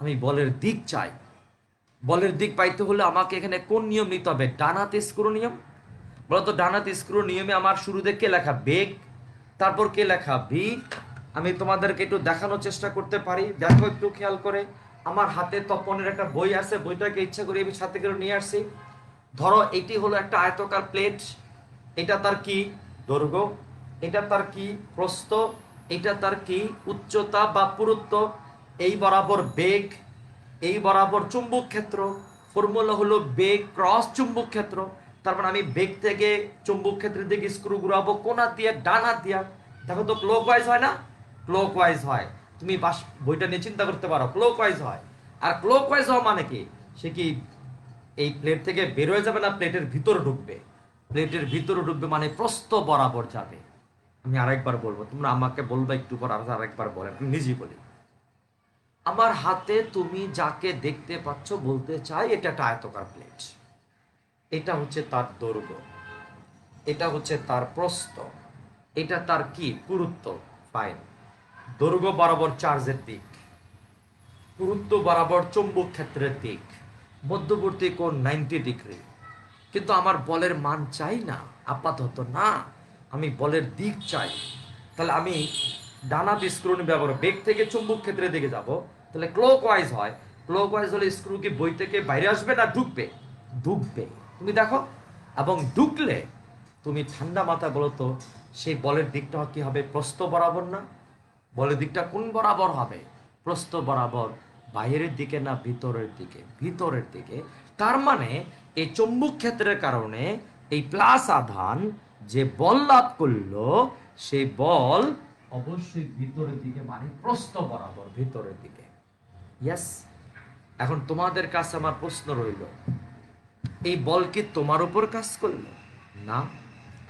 আমি বলের দিক চাই। বলের দিক পাইতে হলে আমাকে এখানে কোন নিয়ম নিতে হবে? ডানাতে স্ক্রু নিয়ম। বলতো ডানাতে স্ক্রু নিয়মে আমার শুরুতে কে লেখা? বেগ, তারপর কে লেখা? বি। আমি তোমাদেরকে একটু দেখানোর চেষ্টা করতে পারি, দেখো একটু খেয়াল করে। আমার হাতে তপনের একটা বই আছে, বইটাকে ইচ্ছা করে আমি সাথে করে নিয়ে আসছি। ধরো এটি হলো একটা আয়তাকার প্লেট, এটা তার কি? দৈর্ঘ্য। এটা তার কি? প্রস্থ। এটা তার কি? উচ্চতা বা পুরুত্ব। এই বরাবর বেগ, এই বরাবর চুম্বক ক্ষেত্র। ফর্মুলা হলো বেগ ক্রস চুম্বক ক্ষেত্র। তার মানে আমি বেগ থেকে চুম্বক ক্ষেত্রের দিকে স্ক্রু ঘুরাবো কোন হাত দিয়ে? ডান হাত দিয়া। দেখো তো ক্লকওয়াইজ হয় না? ক্লকওয়াইজ হয়। তুমি বইটা নিয়ে চিন্তা করতে পারো, ক্লকওয়াইজ হয়। আর ক্লকওয়াইজ হওয়া মানে কি? সে কি এই প্লেট থেকে বের হয়ে যাবে, না প্লেটের ভিতরে ঢুকবে? প্লেটের ভিতরে ঢুকবে মানে প্রস্থ বরাবর যাবে। আমি আরেকবার বলবো, তোমরা আমাকে বলবে একটু পর, আরেকবার বলেন, আমি নিজেই বলি। আমার হাতে তুমি যাকে দেখতে পাচ্ছ, বলতে চাই এটা একটা আয়তাকার প্লেট। এটা হচ্ছে তার দৈর্ঘ্য, এটা হচ্ছে তার প্রস্থ, এটা তার কি? পুরুত্ব। ফাইন। দৈর্ঘ্য বরাবর চার্জের দিক, পুরুত্ব বরাবর চৌম্বক ক্ষেত্রের দিক, মধ্যবর্তী কোণ 90 ডিগ্রি। কিন্তু আমার বলের মান চাই না আপাতত, না আমি বলের দিক চাই। তাহলে আমি ডানাতে স্ক্রু ব্যবহার, বেগ থেকে চুম্বক ক্ষেত্রের দিকে যাব। তাহলে ক্লকওয়াইজ হয়। ক্লকওয়াইজ হলে স্ক্রু কি বই থেকে বাইরে আসবে না ঢুকবে? ঢুকবে। তুমি দেখো, এবং ঢুকলে তুমি ঠান্ডা মাথায় বলো তো, সেই বলের দিকটা কি হবে? প্রস্থ বরাবর না? বলের দিকটা কোন বরাবর হবে? প্রস্থ বরাবর। বাইরের দিকে না ভিতরের দিকে? ভিতরের দিকে। তার মানে এই চৌম্বক ক্ষেত্রের কারণে এই প্লাস আধান যে বল লাভ করলো, সেই বল অবশ্যই ভিতরের দিকে, মানে প্রস্থ বরাবর ভিতরের দিকে। ইয়েস। এখন তোমাদের কাছে আমার প্রশ্ন রইল, এই বল কি তোমার উপর কাজ করলো? না।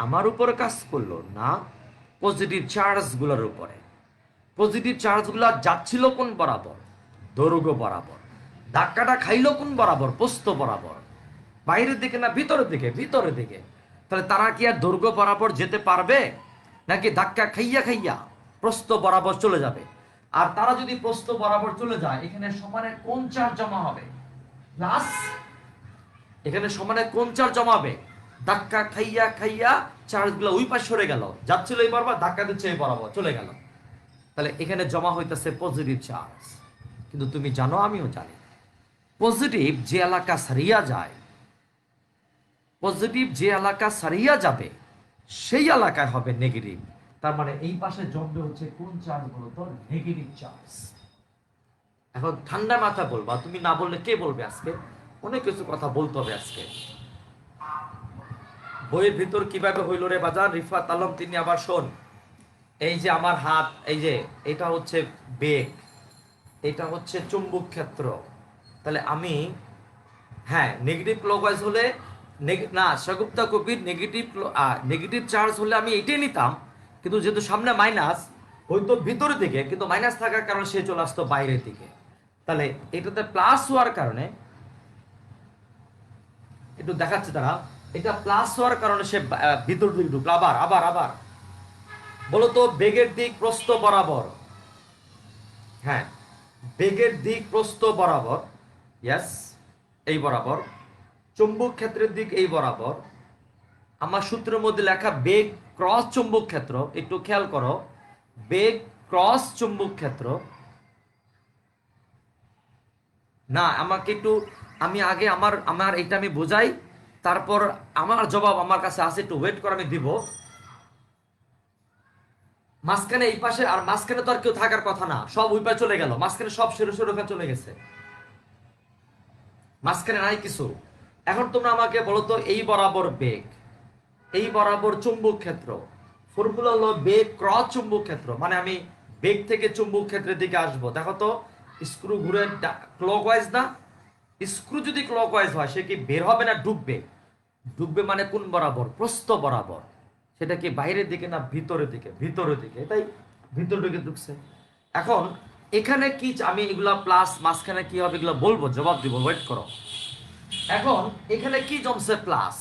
আমার উপর কাজ করলো? না। পজিটিভ চার্জ গুলোর উপরে। পজিটিভ চার্জগুলো যাচ্ছিল কোন বরাবর? দৈর্ঘ্য বরাবর। ধাক্কাটা খাইলো কোন বরাবর? প্রস্থ বরাবর। বাইরের দিকে না ভিতরের দিকে? ভিতরের দিকে। তাহলে তারা কি আর দৈর্ঘ্য বরাবর যেতে পারবে, নাকি ধাক্কা খাইয়া খাইয়া প্রস্থ বরাবর চলে যাবে? আর তারা যদি প্রস্থ বরাবর চলে যায়, এখানে সমানে কোন চার্জ জমা হবে? প্লাস। এখানে সমানে কোন চার্জ জমা হবে? ধাক্কা খাইয়া খাইয়া চার্জগুলো ওই পাশে সরে গেল, যাচ্ছিল এই বরাবর, ধাক্কা দিচ্ছে এই বরাবর, চলে গেল। তাহলে এখানে জমা হইতেছে পজিটিভ চার্জ। কিন্তু তুমি জানো, আমিও জানি, পজিটিভ যে এলাকা সারিয়া যায়, পজিটিভ যে এলাকা সারিয়া যাবে, সেই এলাকায় হবে নেগেটিভ। তার মানে এই পাশে জমবে হচ্ছে কোন চার্জ বলতো? Negative charge. এখন ঠান্ডা মাথা বলবা, তুমি না বললে কে বলবে? আজকে অনেক কিছু কথা বলতে হবে আজকে। বইয়ের ভিতর কিভাবে হইল রে বাজার? রিফাত আলম তিনি আবার শোন, এই যে আমার হাত, এই যে এটা হচ্ছে বেগ, এটা হচ্ছে চুম্বক ক্ষেত্র। তাহলে আমি, হ্যাঁ নেগেটিভ ক্লকওয়াইজ হলে, না সগুপ্তা কবির নেগেটিভ চার্জ হলে আমি এটাই নিতাম, কিন্তু যেহেতু সামনে মাইনাস, হয়তো ভিতরের দিকে, কিন্তু মাইনাস থাকার কারণে সে চলে আসতো বাইরের দিকে। তাহলে এটাতে প্লাস হওয়ার কারণে, একটু দেখাচ্ছে তারা, এটা প্লাস হওয়ার কারণে সে ভিতর দিকে ঢুকলো। আবার আবার আবার বলতো বেগের দিক প্রস্থ বরাবর। হ্যাঁ, বেগের দিক প্রস্থ বরাবর। ইয়েস, এই বরাবর। চুম্বক ক্ষেত্রের দিক এই বরাবর। আমার সূত্রের মধ্যে লেখা বেগ ক্রস চুম্বক ক্ষেত্র, একটু খেয়াল করো, বেগ ক্রস চুম্বক ক্ষেত্র। না আমাকে একটু, আমি আগে আমার আমার এটা আমি বোঝাই, তারপর আমার জবাব আমার কাছে আছে, একটু ওয়েট করে আমি দিব। মাঝখানে এই পাশে, আর মাঝখানে তো আর কেউ থাকার কথা না, সব ওই পাশে চলে গেল, মাঝখানে সব সরু সরু হয়ে চলে গেছে, মাঝখানে নাই কিছু। এখন তোমরা আমাকে বলো তো, এই বরাবর বেগ, এই বরাবর চুম্বক ক্ষেত্র, ফর্মুলা হলো বেগ ক্রস চুম্বক ক্ষেত্র, মানে আমি বেগ থেকে চুম্বক ক্ষেত্রের দিকে আসবো। দেখো তো, স্ক্রু ঘুরে ক্লকওয়াইজ না, স্ক্রু যদি ক্লকওয়াইজ হয় সে কি বের হবে না ঢুকবে? ঢুকবে মানে কোন বরাবর? প্রস্থ বরাবর। সেটা কি বাইরের দিকে না ভিতরের দিকে? ভিতরের দিকে, তাই ভিতরের দিকে ঢুকছে। এখন এখানে কি, আমি এগুলা প্লাস, মাঝখানে কি হবে এগুলো বলবো, জবাব দিব, ওয়েট করো। এখন এখানে কি জমছে? প্লাস।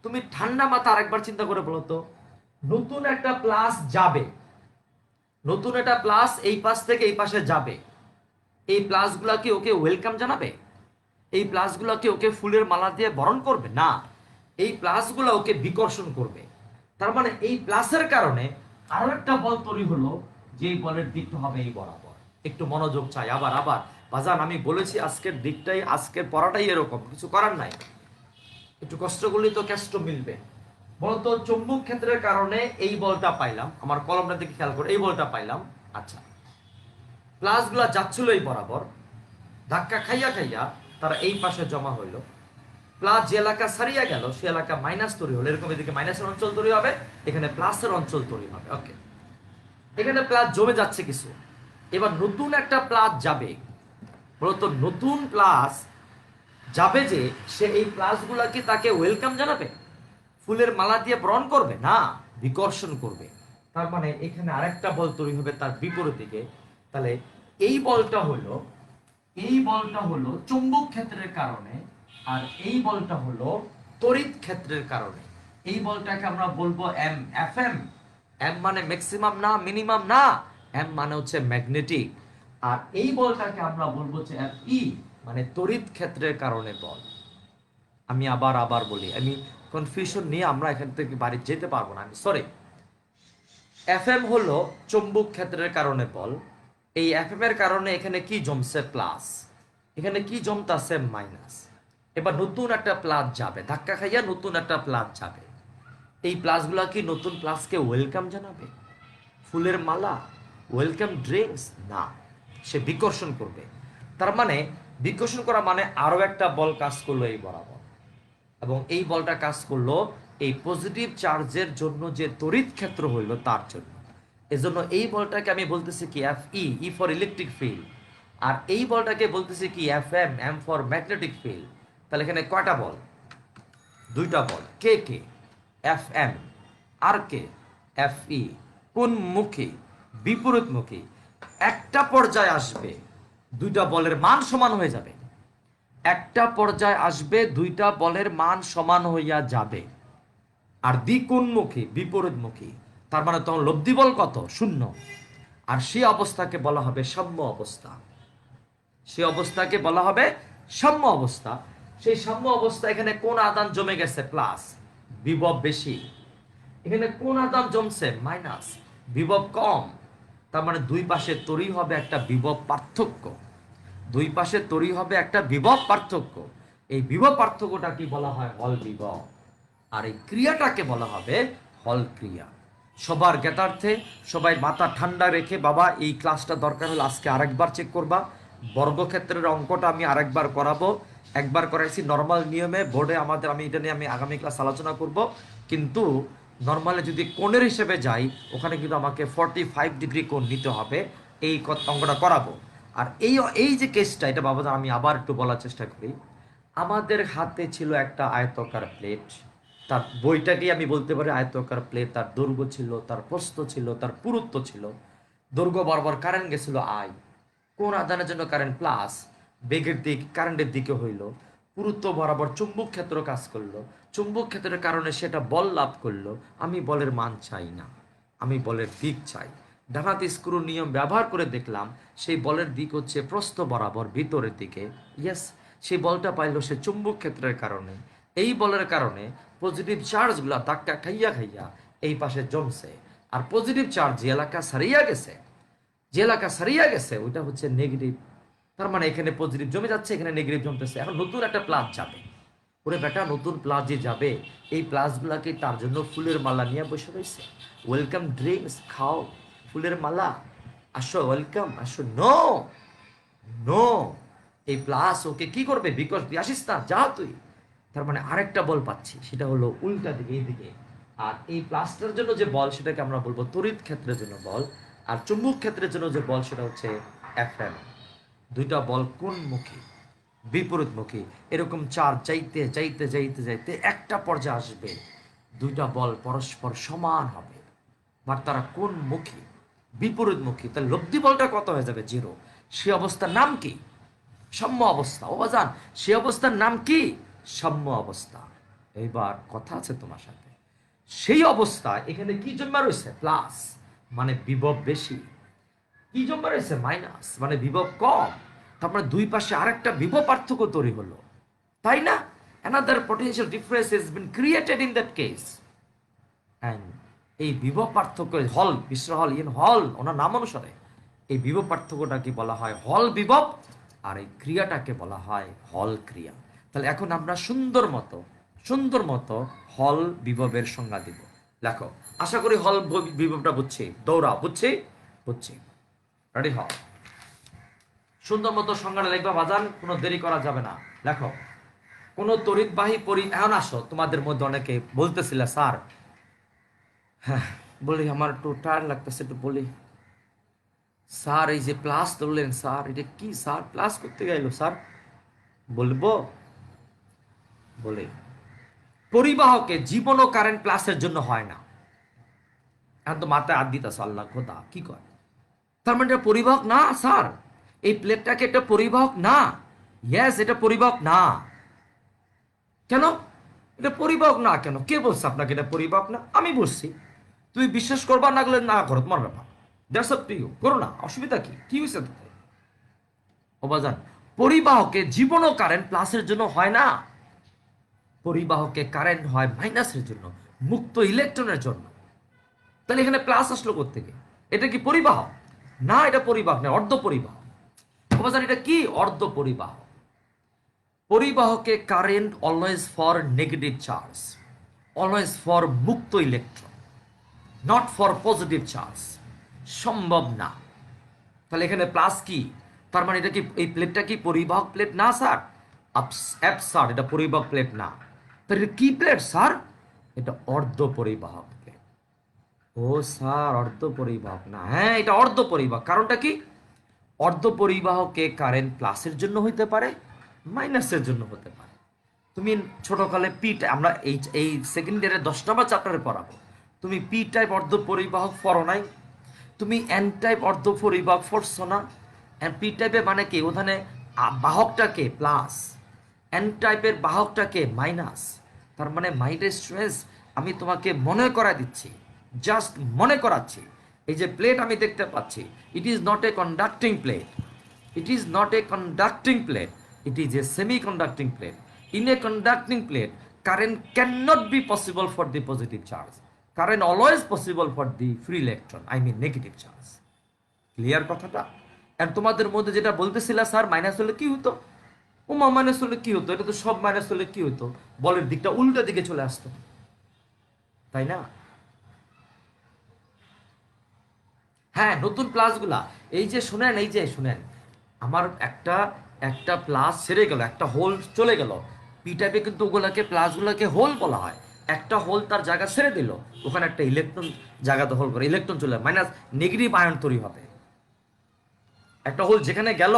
তুমি ঠান্ডা মাথা আরেকবার চিন্তা করে বলো তো, নতুন একটা প্লাস যাবে, নতুন একটা প্লাস এই পাশ থেকে এই পাশে যাবে, এই প্লাসগুলা কি ওকে ওয়েলকাম জানাবে? এই প্লাসগুলা কি ওকে ফুলের মালা দিয়ে বরণ করবে? না, এই প্লাসগুলা ওকে বিকর্ষণ করবে। তার মানে এই প্লাসের কারণে আরো একটা বল তৈরি হলো, যে বলের দিকটা হবে এই বরাবর। একটু মনোযোগ চাই। আবার আবার বাজান, আমি বলেছি আজকের দিকটাই, আজকের পড়াটাই এরকম, কিছু করার নাই। একটু কষ্ট করলে তো কষ্ট মিলবে। বলতো চুম্বক ক্ষেত্রের কারণে এই বলটা পাইলাম, আমার কলমটা দিকে খেয়াল করে, এই বলটা পাইলাম। আচ্ছা, প্লাস গুলা যাচ্ছিল এই বরাবর, ধাক্কা খাইয়া খাইয়া তারা এই পাশে জমা হইলো। প্লাস যে এলাকা সারিয়া গেল সে এলাকা মাইনাস তৈরি হলো, এরকম এদিকে মাইনাসের অঞ্চল তৈরি হবে, এখানে প্লাসের অঞ্চল তৈরি হবে। ওকে, এখানে প্লাস জমে যাচ্ছে কিছু, এবার নতুন একটা প্লাস যাবে। বলতো নতুন প্লাস যাবে, যে সে এই প্লাসগুলা কি তাকে ওয়েলকাম জানাবে, ফুলের মালা দিয়ে বরণ করবে? না, বিকর্ষণ করবে। তার মানে এখানে আরেকটা বল তৈরি হবে তার বিপরীত দিকে। তাহলে এই বলটা হলো, এই বলটা হলো চুম্বক ক্ষেত্রের কারণে, আর এই বলটা হলো তড়িৎ ক্ষেত্রের কারণে। এই বলটাকে আমরা বলবো এম, এফ এম। এম মানে ম্যাক্সিমাম না, মিনিমাম না, এম মানে হচ্ছে ম্যাগনেটিক। আর এই বলটাকে আমরা বলবো হচ্ছে এফ ই, মানে তড়িৎ ক্ষেত্রের কারণে বল। আমি আবার আবার বলি, আমি কনফিউশন নিয়ে আমরা এখান থেকে বাড়ি যেতে পারবো না, আমি সরি। এফ এম হলো চুম্বক ক্ষেত্রের কারণে বল। এই এফ এম এর কারণে এখানে কি জমছে? প্লাস। এখানে কি জমতাছে? মাইনাস। এবার নতুন একটা প্লাস যাবে, ধাক্কা খাইয়া নতুন একটা প্লাস যাবে। এই প্লাসগুলা কি নতুন প্লাসকে ওয়েলকাম জানাবে? ফুলের মালা, ওয়েলকাম ড্রিঙ্কস? না, সে বিকর্ষণ করবে। তার মানে বিকর্ষণ করা মানে আরো একটা বল কাজ করলো এই বরাবর, এবং এই বলটা কাজ করলো এই পজিটিভ চার্জের জন্য যে তড়িৎ ক্ষেত্র হইলো তার জন্য। এজন্য এই বলটাকে আমি বলতেছি কি F E, E for electric field. আর এই বলটাকে বলতেছি কি F M, M for magnetic field. তাহলে এখানে কয়টা বল? দুইটা বল। কে কে? F M. আর কে? F E. কোন মুখী? বিপরীতমুখী। একটা পর্যায়ে আসবে দুইটা বলের মান সমান হয়ে যাবে, একটা পর্যায়ে আসবে দুইটা বলের মান সমান হইয়া যাবে। আর দ্বিকোণমুখী, বিপরীতমুখী, তার মানে তখন লব্ধি বল কত? শূন্য। আর সেই অবস্থাকে বলা হবে সাম্য অবস্থা। সে অবস্থাকে বলা হবে সাম্য অবস্থা। সেই সাম্য অবস্থা, এখানে কোন আদান জমে গেছে? প্লাস, বিভব বেশি। এখানে কোন আদান জমছে? মাইনাস, বিভব কম। তার মানে দুই পাশে তৈরি হবে একটা বিভব পার্থক্য, দুই পাশে তৈরি হবে একটা বিভব পার্থক্য। এই বিভব পার্থক্যটা কি বলা হয়? হল বিভব। আর এই ক্রিয়াটাকে বলা হবে হল ক্রিয়া। সবার জ্ঞাতার্থে সবাই মাথা ঠান্ডা রেখে, বাবা এই ক্লাসটা দরকার হলে আজকে আরেকবার চেক করবা। বর্গক্ষেত্রের অঙ্কটা আমি আরেকবার করাবো, একবার করাইছি নর্মাল নিয়মে বোর্ডে আমাদের, আমি এটা নিয়ে আমি আগামী ক্লাস আলোচনা করব। কিন্তু নর্মালে যদি কোণের হিসেবে যাই, ওখানে কিন্তু আমাকে 45 ডিগ্রি কোণ নিতে হবে, এই অঙ্কটা করাবো। আর এই এই যে কেসটা, এটা বাবা আমি আবার একটু বলার চেষ্টা করি। আমাদের হাতে ছিল একটা আয়তাকার প্লেট, তার বইটাকেই আমি বলতে পারি আয়তাকার প্লেট। তার দৈর্ঘ্য ছিল, তার প্রস্থ ছিল, তার পুরুত্ব ছিল। দৈর্ঘ্য বরাবর কারেন্ট গেছিল আই, কোন আদানের জন্য কারেন্ট প্লাস, বেগের দিক কারেন্টের দিকে হইল। পুরুত্ব বরাবর চুম্বক ক্ষেত্র কাজ করলো, চুম্বক ক্ষেত্রের কারণে সেটা বল লাভ করলো। আমি বলের মান চাই না, আমি বলের দিক চাই। ডানহাতি স্ক্রু নিয়ম ব্যবহার করে দেখলাম সেই বলের দিক হচ্ছে প্রস্থ বরাবর ভিতরের দিকে। ইয়েস, সেই বলটা পাইলো সে চুম্বক ক্ষেত্রের কারণে। এই বলের কারণে পজিটিভ চার্জগুলা ধাক্কা খাইয়া খাইয়া এই পাশে জমছে। আর পজিটিভ চার্জ যে এলাকা সারিয়া গেছে, যে এলাকা সারিয়া গেছে ওইটা হচ্ছে নেগেটিভ। তার মানে এখানে পজিটিভ জমে যাচ্ছে, এখানে নেগেটিভ জমতেছে। এখন নতুন একটা প্লাস যাবে, ওরে বেটা, নতুন প্লাস যে যাবে, এই প্লাসগুলাকে তার জন্য ফুলের মালা নিয়ে বসে রয়েছে। ওয়েলকাম ড্রিঙ্কস, খাও, ফুলের মালা, আসো, ওয়েলকাম, আসো। নো, নো, এই প্লাস ওকে কি করবে? বিকজ তুই আসিস না, যা তুই। তার মানে আরেকটা বল পাচ্ছি, সেটা হলো উল্টা দিকে, এইদিকে। আর এই প্লাসটার জন্য যে বল, সেটাকে আমরা বলবো তড়িৎ ক্ষেত্রের জন্য বল। আর চুম্বক ক্ষেত্রের জন্য যে বল, সেটা হচ্ছে এফএম। দুইটা বল কোন মুখী? বিপরীতমুখী। এরকম চার চাইতে চাইতে চাইতে চাইতে একটা পর্যায়ে আসবে, দুইটা বল পরস্পর সমান হবে, বাট তারা কোন মুখী? বিপরীতমুখী। তাহলে লব্ধি বলটা কত হয়ে যাবে? জিরো। সে অবস্থার নাম কি? সাম্য অবস্থা। ও বাজান, সে অবস্থার নাম কি? সাম্য অবস্থা। এইবার কথা আছে তোমার সাথে। সেই অবস্থায় এখানে কি জন্মা রয়েছে? প্লাস, মানে বিভব বেশি। কি জন্মা রয়েছে? মাইনাস, মানে বিভব কম। তারপরে দুই পাশে আরেকটা বিভব পার্থক্য তৈরি হলো, তাই না? another potential difference has been created in that case. and এই বিভব পার্থক্য, হল, বিশ্ব হল, ইন হল ওনার নাম অনুসারে এই বিভব পার্থক্যটাকে বলা হয় হল বিভব, আর এই ক্রিয়াটাকে বলা হয় হল ক্রিয়া। তাহলে এখন আমরা সুন্দর মতো হল বিভবের সংজ্ঞা দিব। লেখো, আশা করি হল বিভবটা বুঝছি। দৌড়াও, বুঝছি। রেডি হও, সুন্দর মতো সংজ্ঞাটা লিখবা বাজান, কোনো দেরি করা যাবে না। লেখো, কোন তড়িৎবাহী এখন আসো, তোমাদের মধ্যে অনেকে বলতেছিল স্যার, হ্যাঁ বলি, আমার একটু টায়ার লাগতেছে, একটু বলি স্যার, এই যে প্লাস ধরলেন স্যার, এটা কি স্যার? প্লাস করতে গেল স্যার? বলবো, বলে পরিবাহকে জীবন ও কারেন্ট প্লাসের জন্য হয় না। এখন তো মাথায় হাত দিতেছ, আল্লাহ খোদা কি কয়? তার মানে এটা পরিবাহক না স্যার? এই প্লেটটাকে এটা পরিবাহক না? ইয়েস, এটা পরিবাহক না। কেন এটা পরিবাহক না? কেন? কে বলছে আপনাকে এটা পরিবাহক না? আমি বলছি। তুমি বিশ্বাস করবা, না গেলে না করো, তোমার ব্যাপার। দ্যাটস আপ টু ইউ, করো না, অসুবিধা কি হয়েছে তাতে? ও বাজান, পরিবাহকে জীবন ও কারেন্ট প্লাসের জন্য হয় না, পরিবাহকে কারেন্ট হয় মাইনাসের জন্য, মুক্ত ইলেকট্রনের জন্য। তাহলে এখানে প্লাস আসলো কোত্থেকে? এটা কি পরিবাহ? না, এটা পরিবাহ না, অর্ধ পরিবাহ। ও বাজান, এটা কি? অর্ধ পরিবাহ। পরিবাহকে current always for negative charge, always for মুক্ত electron, not for positive charge. সম্ভব না। তাহলে এখানে প্লাস কি? তার মানে এটা কি, এই প্লেটটা কি পরিবাহক প্লেট না স্যার? অ্যাবসার্ড, এটা পরিবাহক প্লেট না। তাহলে এটা কি প্লেট স্যার? এটা অর্ধ পরিবাহক প্লেট। ও স্যার, অর্ধ পরিবাহক না? হ্যাঁ, এটা অর্ধ পরিবাহক। কারণটা কি? অর্ধ পরিবাহকে কারেন্ট প্লাসের জন্য হইতে পারে, মাইনাসের জন্য হতে পারে। তুমি ছোটকালে আমরা এই সেকেন্ড ইয়ারে 10 নম্বর চ্যাপ্টারে পড়াবো। তুমি পি টাইপ অর্ধ পরিবাহক পড়ো নাই? তুমি এন টাইপ অর্ধ পরিবাহক পড়ছো না? পি টাইপে মানে কি? ওখানে বাহকটাকে প্লাস, এন টাইপের বাহকটাকে মাইনাস। তার মানে মাই ডিয়ার স্টুডেন্টস, আমি তোমাকে মনে করাই দিচ্ছি, জাস্ট মনে করাচ্ছি, এই যে প্লেট আমি দেখতে পাচ্ছি, it is not a conducting plate, it is not a conducting plate, it is a semi-conducting plate. In a conducting plate, current cannot be possible for the positive charge. Current always possible for the free electron, I mean negative charge. Clear কথাটা? আর তোমাদের মধ্যে যেটা বলতেছিল sir, minus হলে কি হতো? ওমা, minus হলে কি হতো? এটা তো সব মাইনাস হলে কি হতো? বলের দিকটা উল্টা দিকে চলে আসতো, তাই না? হ্যাঁ, নতুন প্লাসগুলা, এই যে শুনেন, এই যে শুনেন, আমার একটা একটা প্লাস ছেড়ে গেল, একটা হোল চলে গেল। পি টাইপে কিন্তু ওগুলাকে, প্লাসগুলোকে হোল বলা হয়। একটা হোল তার জায়গা ছেড়ে দিল, ওখানে একটা ইলেকট্রন জায়গা দখল করে, ইলেকট্রন চলে মাইনাস, নেগেটিভ আয়ন তৈরি হবে। একটা হোল যেখানে গেল,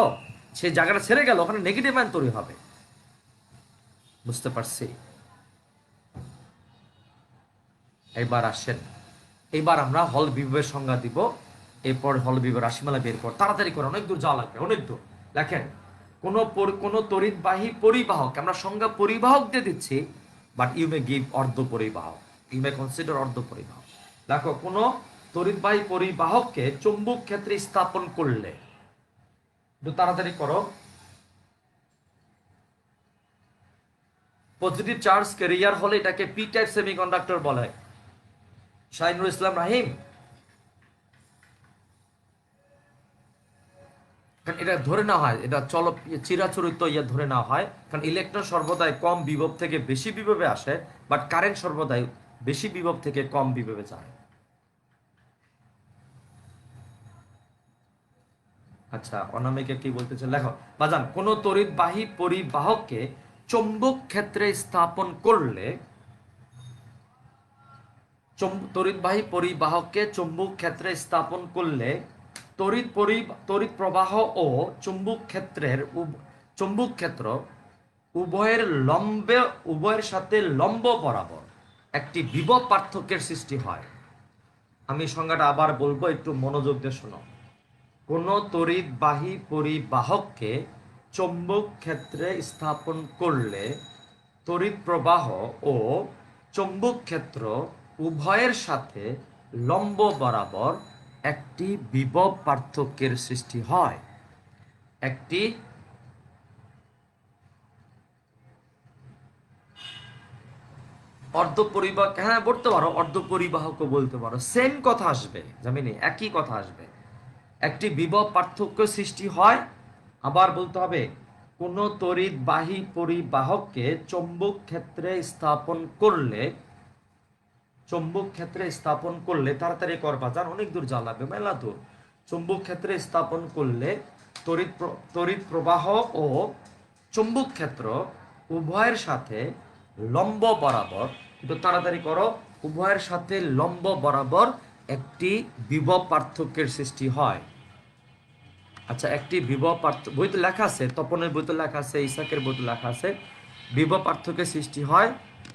সেই জায়গাটা ছেড়ে গেল, ওখানে নেগেটিভ আয়ন তৈরি হবে। বুঝতে পারছি? এবার আসেন, এবার আমরা হল বিভবের সংজ্ঞা দিব। এরপর হল বিভব রাশিমালা বের পর, তাড়াতাড়ি করে, অনেক দূর যাওয়া লাগবে, অনেক দূর। দেখেন, কোন তড়িৎবাহী পরিবাহক, আমরা সংজ্ঞা পরিবাহক দিয়ে দিচ্ছি, বাট ইউ মে গিভ অর্ধ পরিবাহক, ইউ মে কনসিডার অর্ধ পরিবাহক। দেখো, কোন তড়িৎবাহী পরিবাহককে চুম্বক ক্ষেত্রে স্থাপন করলে, একটু তাড়াতাড়ি করো, পজিটিভ চার্জ ক্যারিয়ার হলে এটাকে পি টাইপ সেমিকন্ডাক্টর বলে। শাহিনুর ইসলাম রাহিম, এটা ধরে নেওয়া হয়, এটা চিরাচরিত ধরে নেওয়া হয়, কারণ ইলেকট্রন সর্বদাই কম বিভব থেকে বেশি বিভবে আসে, বাট কারেন্ট সর্বদাই বেশি বিভব থেকে কম বিভবে যায়। আচ্ছা, অনামিকা কি বলতেছে লেখো। বাজান, কোন তড়িৎবাহী পরিবাহককে চৌম্বক ক্ষেত্রে স্থাপন করলে, তড়িৎবাহী পরিবাহককে চৌম্বক ক্ষেত্রে স্থাপন করলে তড়িৎ প্রবাহ ও চুম্বক ক্ষেত্র উভয়ের সাথে লম্ব বরাবর একটি বিভব পার্থক্যের সৃষ্টি হয়। আমি সংজ্ঞাটা আবার বলবো, একটু মনোযোগ দিয়ে শোনো। কোন তড়িৎবাহী পরিবাহককে চৌম্বক ক্ষেত্রে স্থাপন করলে তড়িৎ প্রবাহ ও চৌম্বক ক্ষেত্র উভয়ের সাথে লম্ব বরাবর একটি বিভব পার্থক্যের সৃষ্টি হয়। একটি অর্ধপরিবাহক, হ্যাঁ বলতে পারো, অর্ধপরিবাহকও বলতে পারো, সেম কথা আসবে, জামিনি একই কথা আসবে। একটি বিভব পার্থক্য সৃষ্টি হয়। আবার বলতে হবে, কোন তড়িৎবাহী পরিবাহককে চৌম্বক ক্ষেত্রে স্থাপন করলে তাড়াতাড়ি করবা, যান অনেক দূর জ্বালাবে, মেলা দূর। চৌম্বক ক্ষেত্রে স্থাপন করলে তড়িৎ প্রবাহ ও চৌম্বক ক্ষেত্র উভয়ের সাথে লম্ব বরাবর, একটু তাড়াতাড়ি করো, উভয়ের সাথে লম্ব বরাবর একটি বিভব পার্থক্যের সৃষ্টি হয়। আচ্ছা, একটি বিভব পার্থক্য বইতে লেখা আছে, তপনের বইতে লেখা আছে, ইসাকের বইতে লেখা আছে, বিভব পার্থক্যের সৃষ্টি হয়।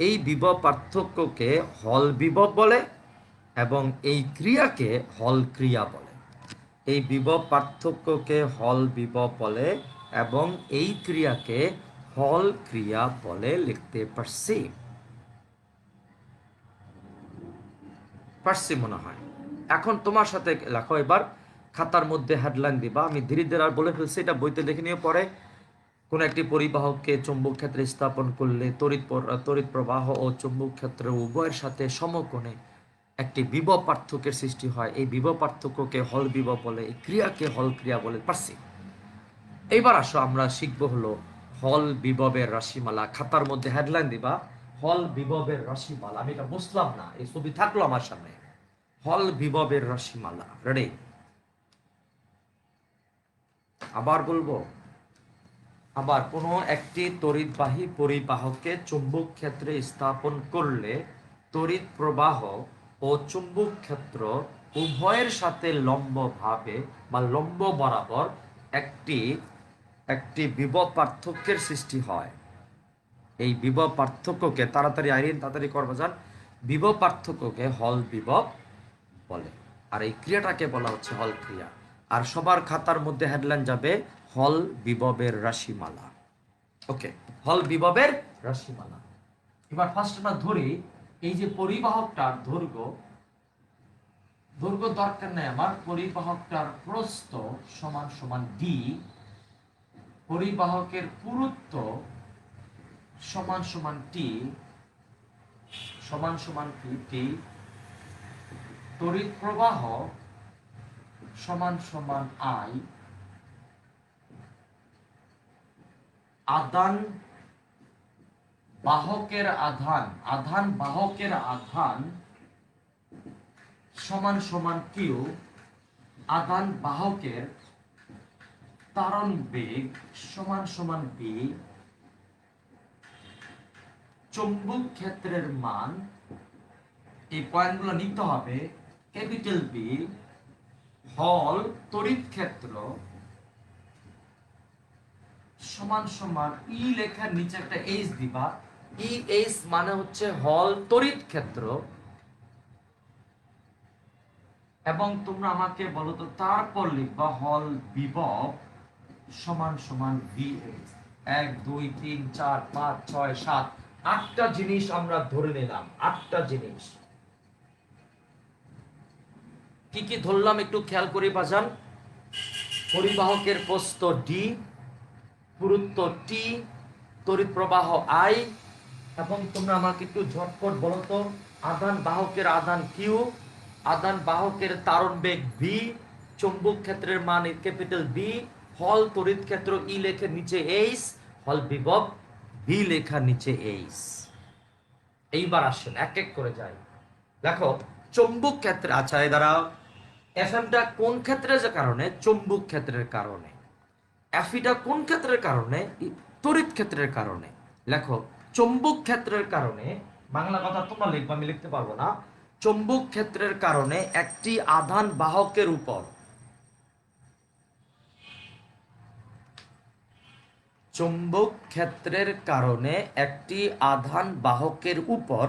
এই বিভব পার্থক্যকে হল বিভব বলে এবং এই ক্রিয়াকে হল ক্রিয়া বলে। এই বিভব পার্থক্যকে হল বিভব বলে এবং এই ক্রিয়াকে হল ক্রিয়া বলে। লিখতে পারছি মনে হয়। এখন তোমার সাথে লেখো, এবার খাতার মধ্যে হেডলাইন দিবা। আমি ধীরে ধীরে আর বলে ফেলছি, এটা বইতে লিখে নিয়ে পরে। কোন একটি পরিবাহককে চৌম্বক ক্ষেত্রে স্থাপন করলে তড়িৎ প্রবাহ ও চৌম্বক ক্ষেত্র উভয়ের সাথে সমকোণে একটি বিভব পার্থক্যের সৃষ্টি হয়। এই বিভব পার্থক্যকে হল বিভব বলে, এই ক্রিয়াকে হল ক্রিয়া বলে। পারছি। এইবার আসো, আমরা শিখবো হলো হল বিভবের রাশিমালা। খাতার মধ্যে হেডলাইন দিবা, হল বিভবের রাশিমালা। আমি এটা বুঝলাম না, এই ছবি থাকলো আমার সামনে, হল বিভবের রাশিমালা। রেডি? আবার বলবো, আবার কোনো একটি তড়িৎবাহী পরিবাহককে চুম্বক ক্ষেত্রে স্থাপন করলে তড়িৎ প্রবাহ ও চুম্বক ক্ষেত্র উভয়ের সাথে লম্বভাবে বা লম্ব বরাবর একটি বিভব পার্থক্যের সৃষ্টি হয়। এই বিভব পার্থক্যকে তাড়াতাড়ি করবা যান, বিভব পার্থক্যকে হল বিভব বলে, আর এই ক্রিয়াটাকে বলা হচ্ছে হল ক্রিয়া। আর সবার খাতার মধ্যে হেডলাইন যাবে হল বিভবের রাশিমালা। ওকে, হল বিভবের রাশিমালা। এবার ফার্স্ট আমরা ধরি, এই যে পরিবাহকটার দৈর্ঘ্য দরকার নেই আমার, পরিবাহকটার প্রস্থ সমান সমান ডি, পরিবাহকের পুরুত্ব সমান সমান টি, টি, তড়িৎ প্রবাহ সমান সমান আই, আধান বাহকের আধান সমান সমান কিউ, আধান বাহকের তারণ বেগ সমান সমান বি, চৌম্বক ক্ষেত্রের মান, এই পয়েন্টগুলো নিতে হবে, ক্যাপিটাল বি, হল তড়িৎ ক্ষেত্র সমান সমান ই লেখার নিচে একটা এইচ দিবা, ই এইচ মানে হচ্ছে হল তড়িৎ ক্ষেত্র, এবং তোমরা আমাকে বলো তো তারপর লিখবা হল বিভব সমান সমান ভিএইচ। 1 2 3 4 5 6 7 8টা জিনিস আমরা ধরে নিলাম, 8টা জিনিস। কি কি ধরলাম একটু খেয়াল করে বাজান। পরিবাহকের প্রস্থ ডি, পুরুত্ব টি, তড়িৎ প্রবাহ আই, এবং তোমরা আমাকে একটু ঝটপট বলো তো আধান বাহকের আধান কিউ, আধান বাহকের তারণ বেগ ভি, চৌম্বক ক্ষেত্রের মান ক্যাপিটাল বি, হল তড়িৎ ক্ষেত্র ই লেখে নিচে এইচ, হল বিভব ভি লেখার নিচে এইচ। এইবার আসেন এক এক করে যাই। দেখো চৌম্বক ক্ষেত্রে, আচ্ছা এই দাঁড়াও, এফএমটা কোন ক্ষেত্রের কারণে? চৌম্বক ক্ষেত্রের কারণে। এফিটা কোন ক্ষেত্রের কারণে? তড়িৎ ক্ষেত্রের কারণে। লেখো চৌম্বক ক্ষেত্রের কারণে, বাংলা কথা তোমরা লিখবা, আমি লিখতে পারবো না। চৌম্বক ক্ষেত্রের কারণে একটি আধান বাহকের উপর, চৌম্বক ক্ষেত্রের কারণে একটি আধান বাহকের উপর,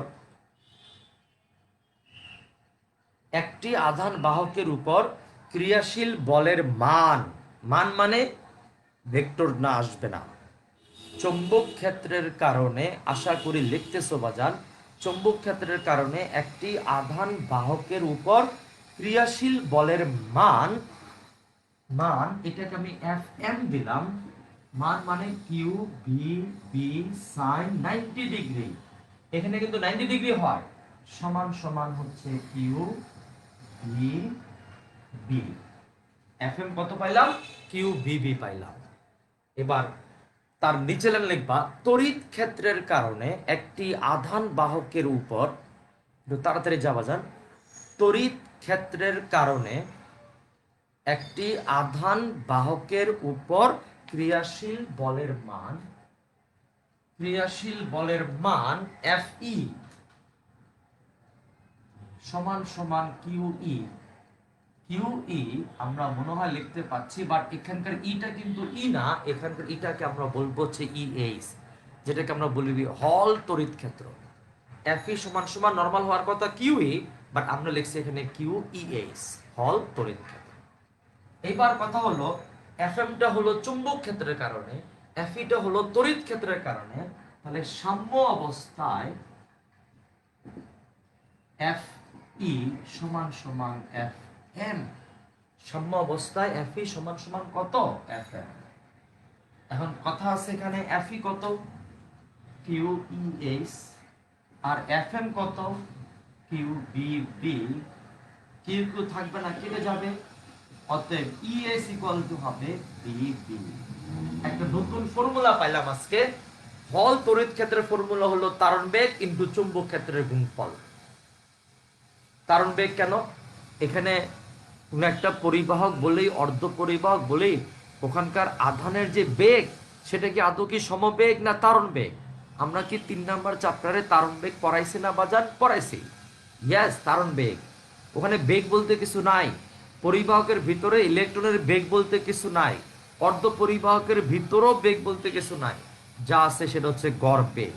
একটি আধান বাহকের উপর ক্রিয়াশীল বলের মান, মান মানে ভেক্টর না, আসবে না। চৌম্বক ক্ষেত্রের কারণে, আশা করি লিখতেছো বাজান, চৌম্বক ক্ষেত্রের কারণে একটি আধান বাহকের উপর ক্রিয়াশীল বলের মান, মান এটাকে আমি এফ এম দিলাম, মান মানে Q B B sine 90 degree, এখানে কিন্তু 90 ডিগ্রি হয়, সমান সমান হচ্ছে Q B B. F M কত পাইলাম? কিউ বি বি পাইলাম। এবার তার নিচে লিখবা তড়িৎ ক্ষেত্রের কারণে একটি আধান বাহকের উপর, তাড়াতাড়ি যাওয়া যান, তড়িৎ ক্ষেত্রের কারণে একটি আধান বাহকের উপর ক্রিয়াশীল বলের মান, ক্রিয়াশীল বলের মান এফ ই সমান সমান কিউ ই। কিউ ই আমরা মনে হয় লিখতে পাচ্ছি, বাট এখানকার ইটা কিন্তু ই না, এখানকার ইটাকে আমরা বলবো হচ্ছে ই এইচ, যেটাকে আমরা বলি হল তড়িৎ ক্ষেত্র। এফ ই সমান সমান নরমাল হওয়ার কথা কিউ ই, বাট আমরা লিখছি এখানে কিউ ই এইচ, হল তড়িৎ ক্ষেত্র। এইবার কথা হলো এফ এমটা হলো চুম্বক ক্ষেত্রের কারণে, এফ ইটা হলো তড়িৎ ক্ষেত্রের কারণে, তাহলে সাম্য অবস্থায় এফ ই সমান সমান এফ এম, সাম্য অবস্থায় এফ ই সমান সমান কত? F M. এখন কথা আছে এখানে এফ ই কত? কিউ ই এইচ, আর এফ এম কত? Q B B. Q Q থাকবে না, কেটে যাবে, অতএব ই এস ইকুয়াল টু হবে বি বি। একটা নতুন ফর্মুলা পাইলাম আজকে। হল তড়িৎ ক্ষেত্রের ফর্মুলা হলো তারণ বেগ ইনটু চুম্বক ক্ষেত্রের গুণফল। তারণ বেগ কেন? এখানে কোন একটা পরিবাহক বলেই, অর্ধ পরিবাহক বলেই, ওখানকার আধানের যে বেগ সেটা কি আদৌ কি সমবেগ না তারণ বেগ? আমরা কি 3 নাম্বার চ্যাপ্টারে তারণ বেগ পড়াইছি না বাজান? পড়াইছি। ইয়েস, তারণ বেগ। ওখানে বেগ বলতে কিছু নাই, পরিবাহকের ভিতরে ইলেকট্রনের বেগ বলতে কিছু নাই, অর্ধ পরিবাহকের ভিতরেও বেগ বলতে কিছু নাই, যা আছে সেটা হচ্ছে গড় বেগ।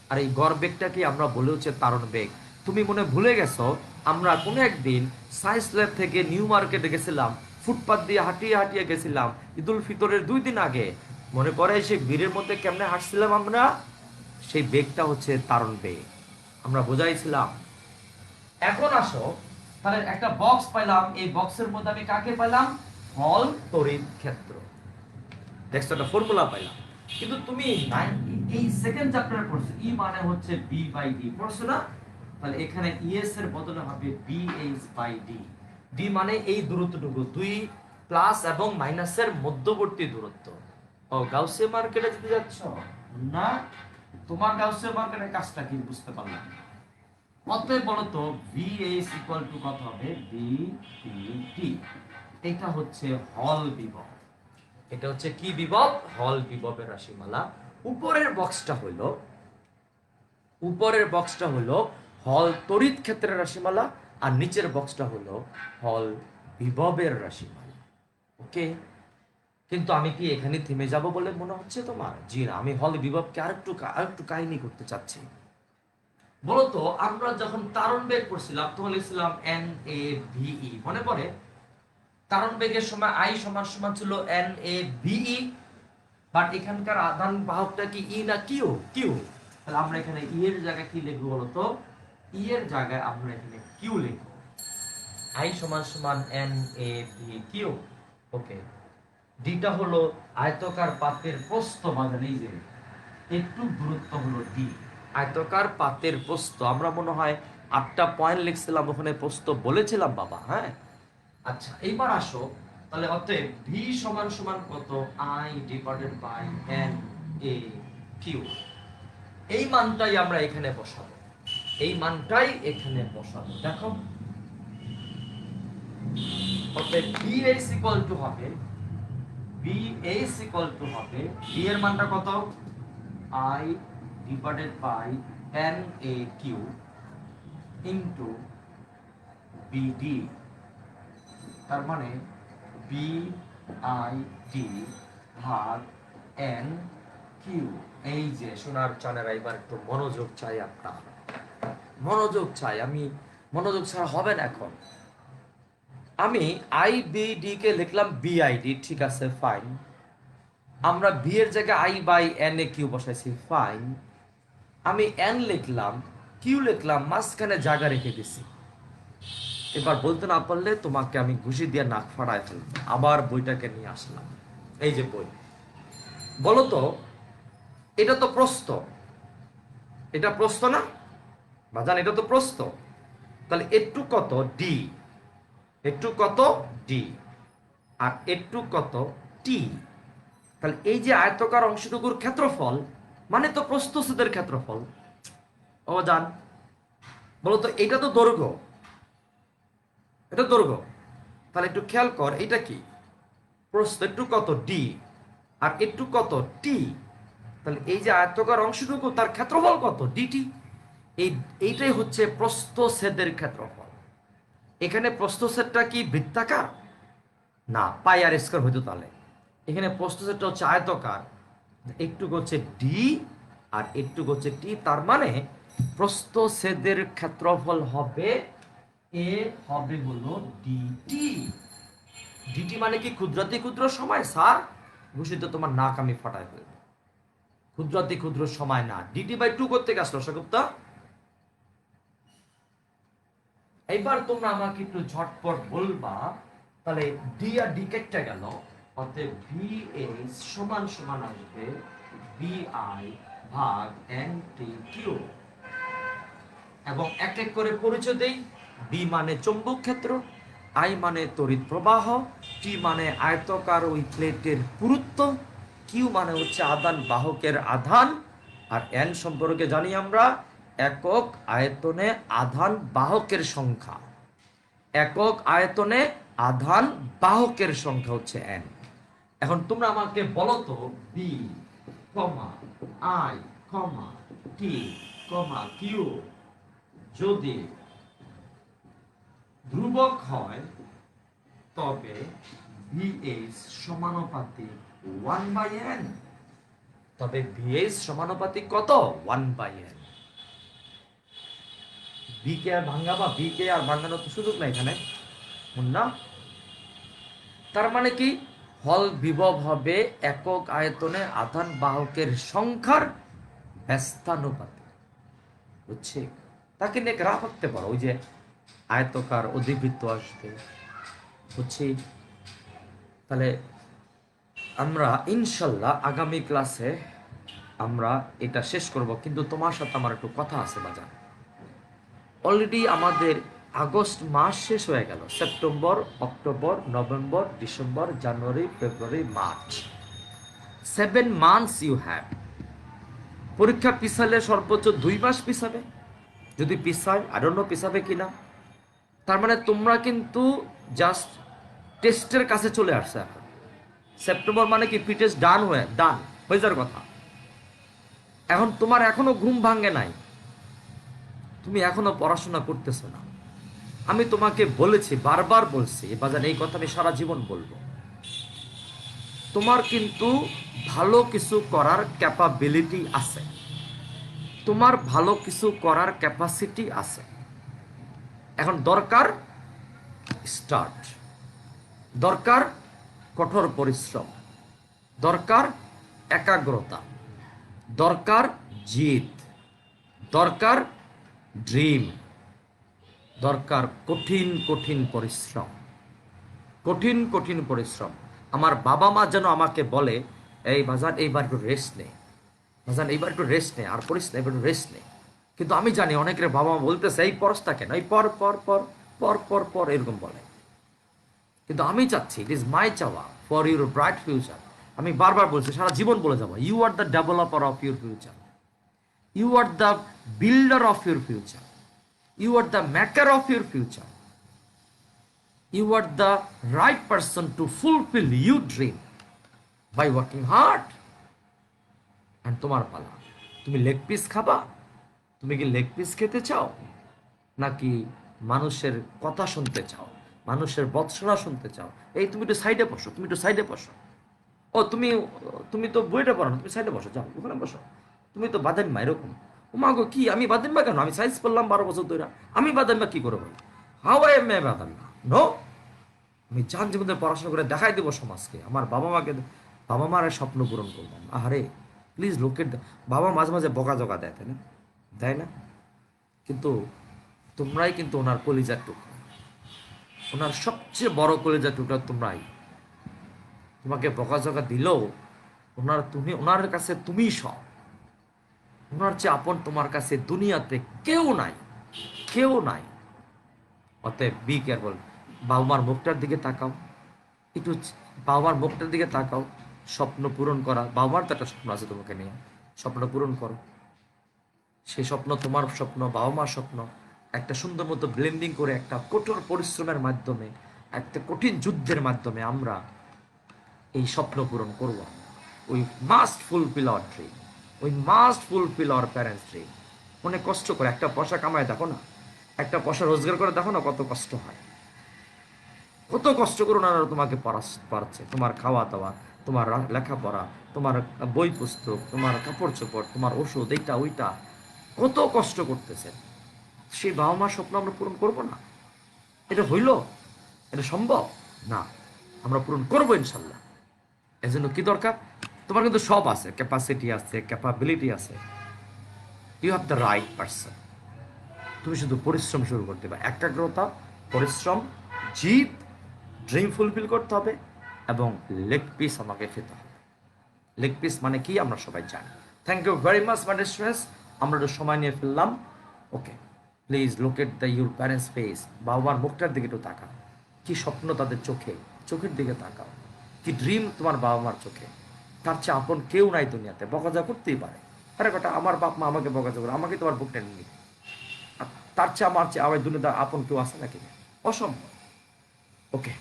আর এই গড় বেগটাকে আমরা বলে হচ্ছে তারণ বেগ। তুমি মনে ভুলে গেছো, আমরা কোনো একদিন সায়েন্স ল্যাব থেকে নিউ মার্কেটে গেছিলাম, ফুটপাত দিয়ে হাঁটিয়ে হাঁটিয়ে গেছিলাম ঈদুল ফিতরের 2 দিন আগে, মনে করে সেই ভিড়ের মধ্যে কেমনে হাঁটছিলাম আমরা? সেই বেগটা হচ্ছে তারণ বেগ, আমরা বোঝাইছিলাম। এখন আসো, তাহলে একটা বক্স পাইলাম, এই বক্সের মধ্যে আমি কাকে পাইলাম? হল তড়িৎ ক্ষেত্র। দেখছো, একটা ফর্মুলা পাইলাম। কিন্তু তুমি এই সেকেন্ড চ্যাপ্টারে পড়ছো ই মানে হচ্ছে বি বাই ডি, পড়ছো না? তাহলে এখানে ইএস এর বদলে হবে B H by D. D মানে এই দূরত্বটুকু, 2 প্লাস এবং মাইনাসের মধ্যবর্তী দূরত্ব। ও গাউসিয়ান মার্কেটে যেতে যাচ্ছ না? তোমার গাউসিয়ান মার্কেটের কাজটা কি বুঝতে পারলাম। অতএব বলতো ভি এইচ ইকুয়াল টু কত হবে? B P T. এটা হচ্ছে হল বিভব। এটা হচ্ছে কি বিভব? হল বিভবের রাশিমালা। উপরের বক্সটা হলো, উপরের বক্সটা হলো হল তড়িৎ ক্ষেত্রের রাশিমালা, আর নিচের বক্সটা হলো হল বিভবের রাশিমালা। ওকে, কিন্তু আমি কি এখানে থেমে যাব বলে মনে হচ্ছে তোমার? জি না, আমি হল বিভবকে আরেকটু কাহিনী করতে চাচ্ছি। বলতো আমরা যখন তারণ বেগ পড়ছিলাম তখন লিখছিলাম এন এ ভিই, মনে পড়ে? তারণ বেগের সময় আই সমান সমান ছিল এন এ ভিই, বাট এখানকার আধান বাহকটা কি ই না কিউ? কিউ। তাহলে আমরা এখানে ই এর জায়গায় কি লিখবো বলতো? ই এর জায়গায় আমরা এখানে কিউ লিখবো। আই সমান সমান এন এ ভি কিউ। ওকে, ডিটা হলো আয়তকার পাতের প্রস্থ, মানে এই যে একটু দূরত্ব হলো ডি। আয়তকার পাতের প্রস্থ, আমরা মনে হয় 8টা পয়েন্ট লিখছিলাম, ওখানে প্রস্থ বলেছিলাম বাবা। হ্যাঁ, আচ্ছা এইবার আসো, তাহলে অতএব ভি সমান সমান কত, I divided by N A Q. এই মানটাই আমরা এখানে বসাবো, এই মানটাই এখানে বসাবো। দেখো অতএব বিএস ইকুয়াল টু হবে, বিএস ইকুয়াল টু হবে, বি এর মানটা কত, I divided by N A Q into B D. তার মানে বি আই ডি ভাগ এন কিউ। এই যে সোনার চানেরা, এবার একটু মনোযোগ চাই, আপনার মনোযোগ চাই। আমি মনোযোগ ছাড়া হবে না। এখন আমি আই বি ডি কে লিখলাম বিআইডি, ঠিক আছে ফাইন। আমরা বি এর জায়গায় I by N A Q বসাইছি, ফাইন। আমি এন লিখলাম, কিউ লিখলাম, মাঝখানে জায়গা রেখে দিছি। এবার বলতে না পারলে তোমাকে আমি ঘুষি দিয়ে নাক ফাড়ায় ফেলবো। আবার বইটাকে নিয়ে আসলাম, এই যে বই। বলো তো, এটা তো প্রস্থ, এটা প্রস্থ না বাজান, এটা তো প্রস্থ। তাহলে একটু কত ডি, একটু কত ডি, আর একটু কত টি। তাহলে এই যে আয়তকার অংশটুকুর ক্ষেত্রফল মানে তো প্রস্থচ্ছেদের ক্ষেত্রফল। ও জান বলো তো, এটা তো দৈর্ঘ্য, এটা দৈর্ঘ্য। তাহলে একটু খেয়াল কর, এটা কি প্রস্থ, একটু কত ডি আর একটু কত টি। তাহলে এই যে আয়তকার অংশটুকু তার ক্ষেত্রফল কত, ডিটি। এইটাই হচ্ছে প্রস্থচ্ছেদের ক্ষেত্রফল। এখানে প্রস্থচ্ছেদটা কি বৃত্তাকার না, পাই আর স্কয়ার হইতো। তাহলে এখানে প্রস্থচ্ছেদটা হচ্ছে আয়তকার, একটু হচ্ছে ডি আর একটু হচ্ছে টি। তার মানে প্রস্থচ্ছেদের ক্ষেত্রফল হবে এ, হবে হলো ডিটি। ডিটি মানে কি ক্ষুদ্রাতি ক্ষুদ্র সময়। স্যার ঘুষিত তোমার নাক আমি ফাটাই ফেলব। ক্ষুদ্রাতি ক্ষুদ্র সময় না, ডিটি বাই টু করতে আসলো সেগুপ্তা। এইবার তোমরা আমাকে একটু ঝটপট বলবা, তাহলে ডি আর ডি কেটে গেল, অতএব ভি এস সমান সমান আসবে বি আই ভাগ এন টি কিউ। এবং এক এক করে পরিচয় দেই। বি মানে চৌম্বক ক্ষেত্র, আই মানে তড়িৎ প্রবাহ, টি মানে আয়তকার ওই প্লেটের পুরুত্ব, কিউ মানে হচ্ছে আধান বাহকের আধান, আর এন সম্পর্কে জানি আমরা একক আয়তনে আধান বাহকের সংখ্যা। একক আয়তনে আধান বাহকের সংখ্যা হচ্ছে এন। এখন তোমরা আমাকে বলো তো, B comma I comma T comma Q যদি ধ্রুবক হয় তবে ভিএস সমানুপাতিক 1/n। তবে ভিএস সমানুপাতিক কত, 1/n। বি কে আর ভাঙাবা, বি কে আর ভাঙানোর তো সুযোগ নাই এখানে না। তার মানে কি, হল বিভব হবে একক আয়তনে আধান বাহকের সংখ্যার ব্যস্তানুপাতে, বুঝছি। তাকে নিয়ে গ্রাফ আঁকতে পারো, ওই যে আয়তকার অধিবৃত্ত আসবে, বুঝছি। তাহলে আমরা ইনশাল্লাহ আগামী ক্লাসে আমরা এটা শেষ করব, কিন্তু তোমার সাথে আমার একটু কথা আছে বাজার। অলরেডি আমাদের আগস্ট মাস শেষ হয়ে গেল, September, October, November, December, January, February, March, 7 months you have. পরীক্ষা পিছালে সর্বোচ্চ 2 মাস পিছাবে, যদি পিছায় আই ডোন্ট নো পিছাবে কিনা। তার মানে তোমরা কিন্তু জাস্ট টেস্টের কাছে চলে আসছে এখন। সেপ্টেম্বর মানে কি প্রি-টেস্ট ডান হয়ে যাওয়ার কথা। এখন তোমার এখনো ঘুম ভাঙে নাই, তুমি এখনো পড়াশোনা করতেছো না। আমি তোমাকে বলেছি, বারবার বলছি বাজার, এই কথা আমি সারা জীবন বলবো। তোমার কিন্তু ভালো কিছু করার ক্যাপাবিলিটি আছে, তোমার ভালো কিছু করার ক্যাপাসিটি আছে। এখন দরকার স্টার্ট, দরকার কঠোর পরিশ্রম, দরকার একাগ্রতা, দরকার জিদ, দরকার ড্রিম, দরকার কঠিন কঠিন পরিশ্রম, কঠিন কঠিন পরিশ্রম। আমার বাবা মা যেন আমাকে বলে, এই বাজান এইবার একটু রেস্ট নে, বাজান এইবার একটু রেস্ট নে, আর পড়িস না, এবার একটু রেস্ট নে। কিন্তু আমি জানি অনেকের বাবা মা বলতেছে, এই পরশটা কেন, এই পর পর পর পর পর পর এরকম বলে। কিন্তু আমি চাচ্ছি, ইট ইজ মাই চাওয়া ফর ইউর ব্রাইট ফিউচার। আমি বারবার বলছি, সারা জীবন বলে যাবো, you are the developer of your future, you are the builder of your future, you are the maker of your future, you are the right person to fulfil you dream by working hard. And তোমার পালা, তুমি leg piece খাবা? তুমি কি leg piece খেতে চাও, নাকি মানুষের কথা শুনতে চাও, মানুষের বৎসনা শুনতে চাও? এই তুমি একটু সাইডে বসো, তুমি একটু সাইডে বসো। ও তুমি তুমি তো বইটা পড়ো না, তুমি সাইডে বসো, যাও ওখানে বসো। তুমি তো বাদাম্মা এরকম। ওমা গো, কি আমি বাদাম্মা কেন? আমি সাইন্স পড়লাম 12 বছর ধরে, আমি বাদাম্মা কি করে বলি? হাউ আই এম এ বাদাম্মা? নো, আমি চান জীবনে পড়াশোনা করে দেখাই দেবো সমাজকে, আমার বাবা মাকে, বাবা মার স্বপ্ন পূরণ করলাম। আহারে প্লিজ লোকের, বাবা মাঝে মাঝে বকাঝকা দেয়, তাই না? দেয় না? কিন্তু তোমরাই কিন্তু ওনার কলিজার টুকরা, ওনার সবচেয়ে বড় কলিজার টুকরা তোমরাই। তোমাকে বকাঝকা দিলেও ওনার কাছে তুমিই সব। ওনার চেয়ে আপন তোমার কাছে দুনিয়াতে কেউ নাই, কেউ নাই। অতএব বি কেয়ারফুল। বাবা মার মুখটার দিকে তাকাও, একটু বাবা মার মুখটার দিকে তাকাও। স্বপ্ন পূরণ করা, বাবা মার তো একটা স্বপ্ন আছে তোমাকে নিয়ে, স্বপ্ন পূরণ করো। সেই স্বপ্ন তোমার স্বপ্ন, বাবা মার স্বপ্ন, একটা সুন্দর মতো ব্লেন্ডিং করে একটা কঠোর পরিশ্রমের মাধ্যমে, একটা কঠিন যুদ্ধের মাধ্যমে আমরা এই স্বপ্ন পূরণ করব। We must fulfil hour dream, we must fulfil our parents dream. অনেক কষ্ট করে একটা পয়সা কামায় দেখো না, একটা পয়সা রোজগার করে দেখো না, কত কষ্ট হয়, কত কষ্ট করে ওনারা তোমাকে পড়াচ্ছে, তোমার খাওয়া দাওয়া, তোমার লেখাপড়া, তোমার বই পুস্তক, তোমার কাপড় চোপড়, তোমার ওষুধ, এইটা ওইটা, কত কষ্ট করতেছে। সেই বাবা মার স্বপ্ন আমরা পূরণ করব না? এটা হইল? এটা সম্ভব না। আমরা পূরণ করবো ইনশাল্লাহ। এর জন্য কি দরকার? তোমার কিন্তু সব আছে, ক্যাপাসিটি আছে, ক্যাপাবিলিটি আছে, you have the right person. তুমি শুধু পরিশ্রম শুরু করতে হবে, একাগ্রতা, পরিশ্রম, জিদ, ড্রিম ফুলফিল করতে হবে, এবং লেগ পিস আমাকে খেতে হবে। লেগ পিস মানে কি আমরা সবাই জানি। Thank you very much my dear students. আমরা একটু সময় নিয়ে ফেললাম। Okay, please look at the your parents face. বাবা মার মুখটার দিকে একটু তাকাও, কি স্বপ্ন তাদের চোখে, চোখের দিকে তাকাও, কি ড্রিম তোমার বাবা মার চোখে। তার চেয়ে আপন কেউ নাই দুনিয়াতে, বকাঝা করতেই পারে। আরে কটা আমার বাপ মা আমাকে বকাঝা করে, আমাকে তোমার বুক টেনে নিবে, তার চেয়ে আমার দুনিয়াতে আপন কেউ আছে নাকি? অসম্ভব। ওকে,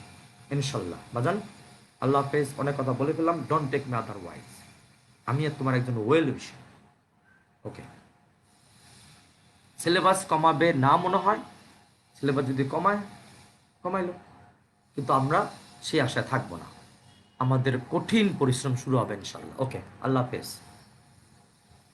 ইনশাল্লাহ বাজান, আল্লাহ হাফেজ। অনেক কথা বলে ফেললাম, ডোন্ট টেক মি আদারওয়াইজ। আমি আর তোমার একজন ওয়েল উইশার। ওকে, সিলেবাস কমাবে না মনে হয়, সিলেবাস যদি কমাইলো, কিন্তু আমরা সেই আশায় থাকবো না। আমাদের কঠিন পরিশ্রম শুরু হবে ইনশাল্লাহ। ওকে, আল্লাহ হাফেজ।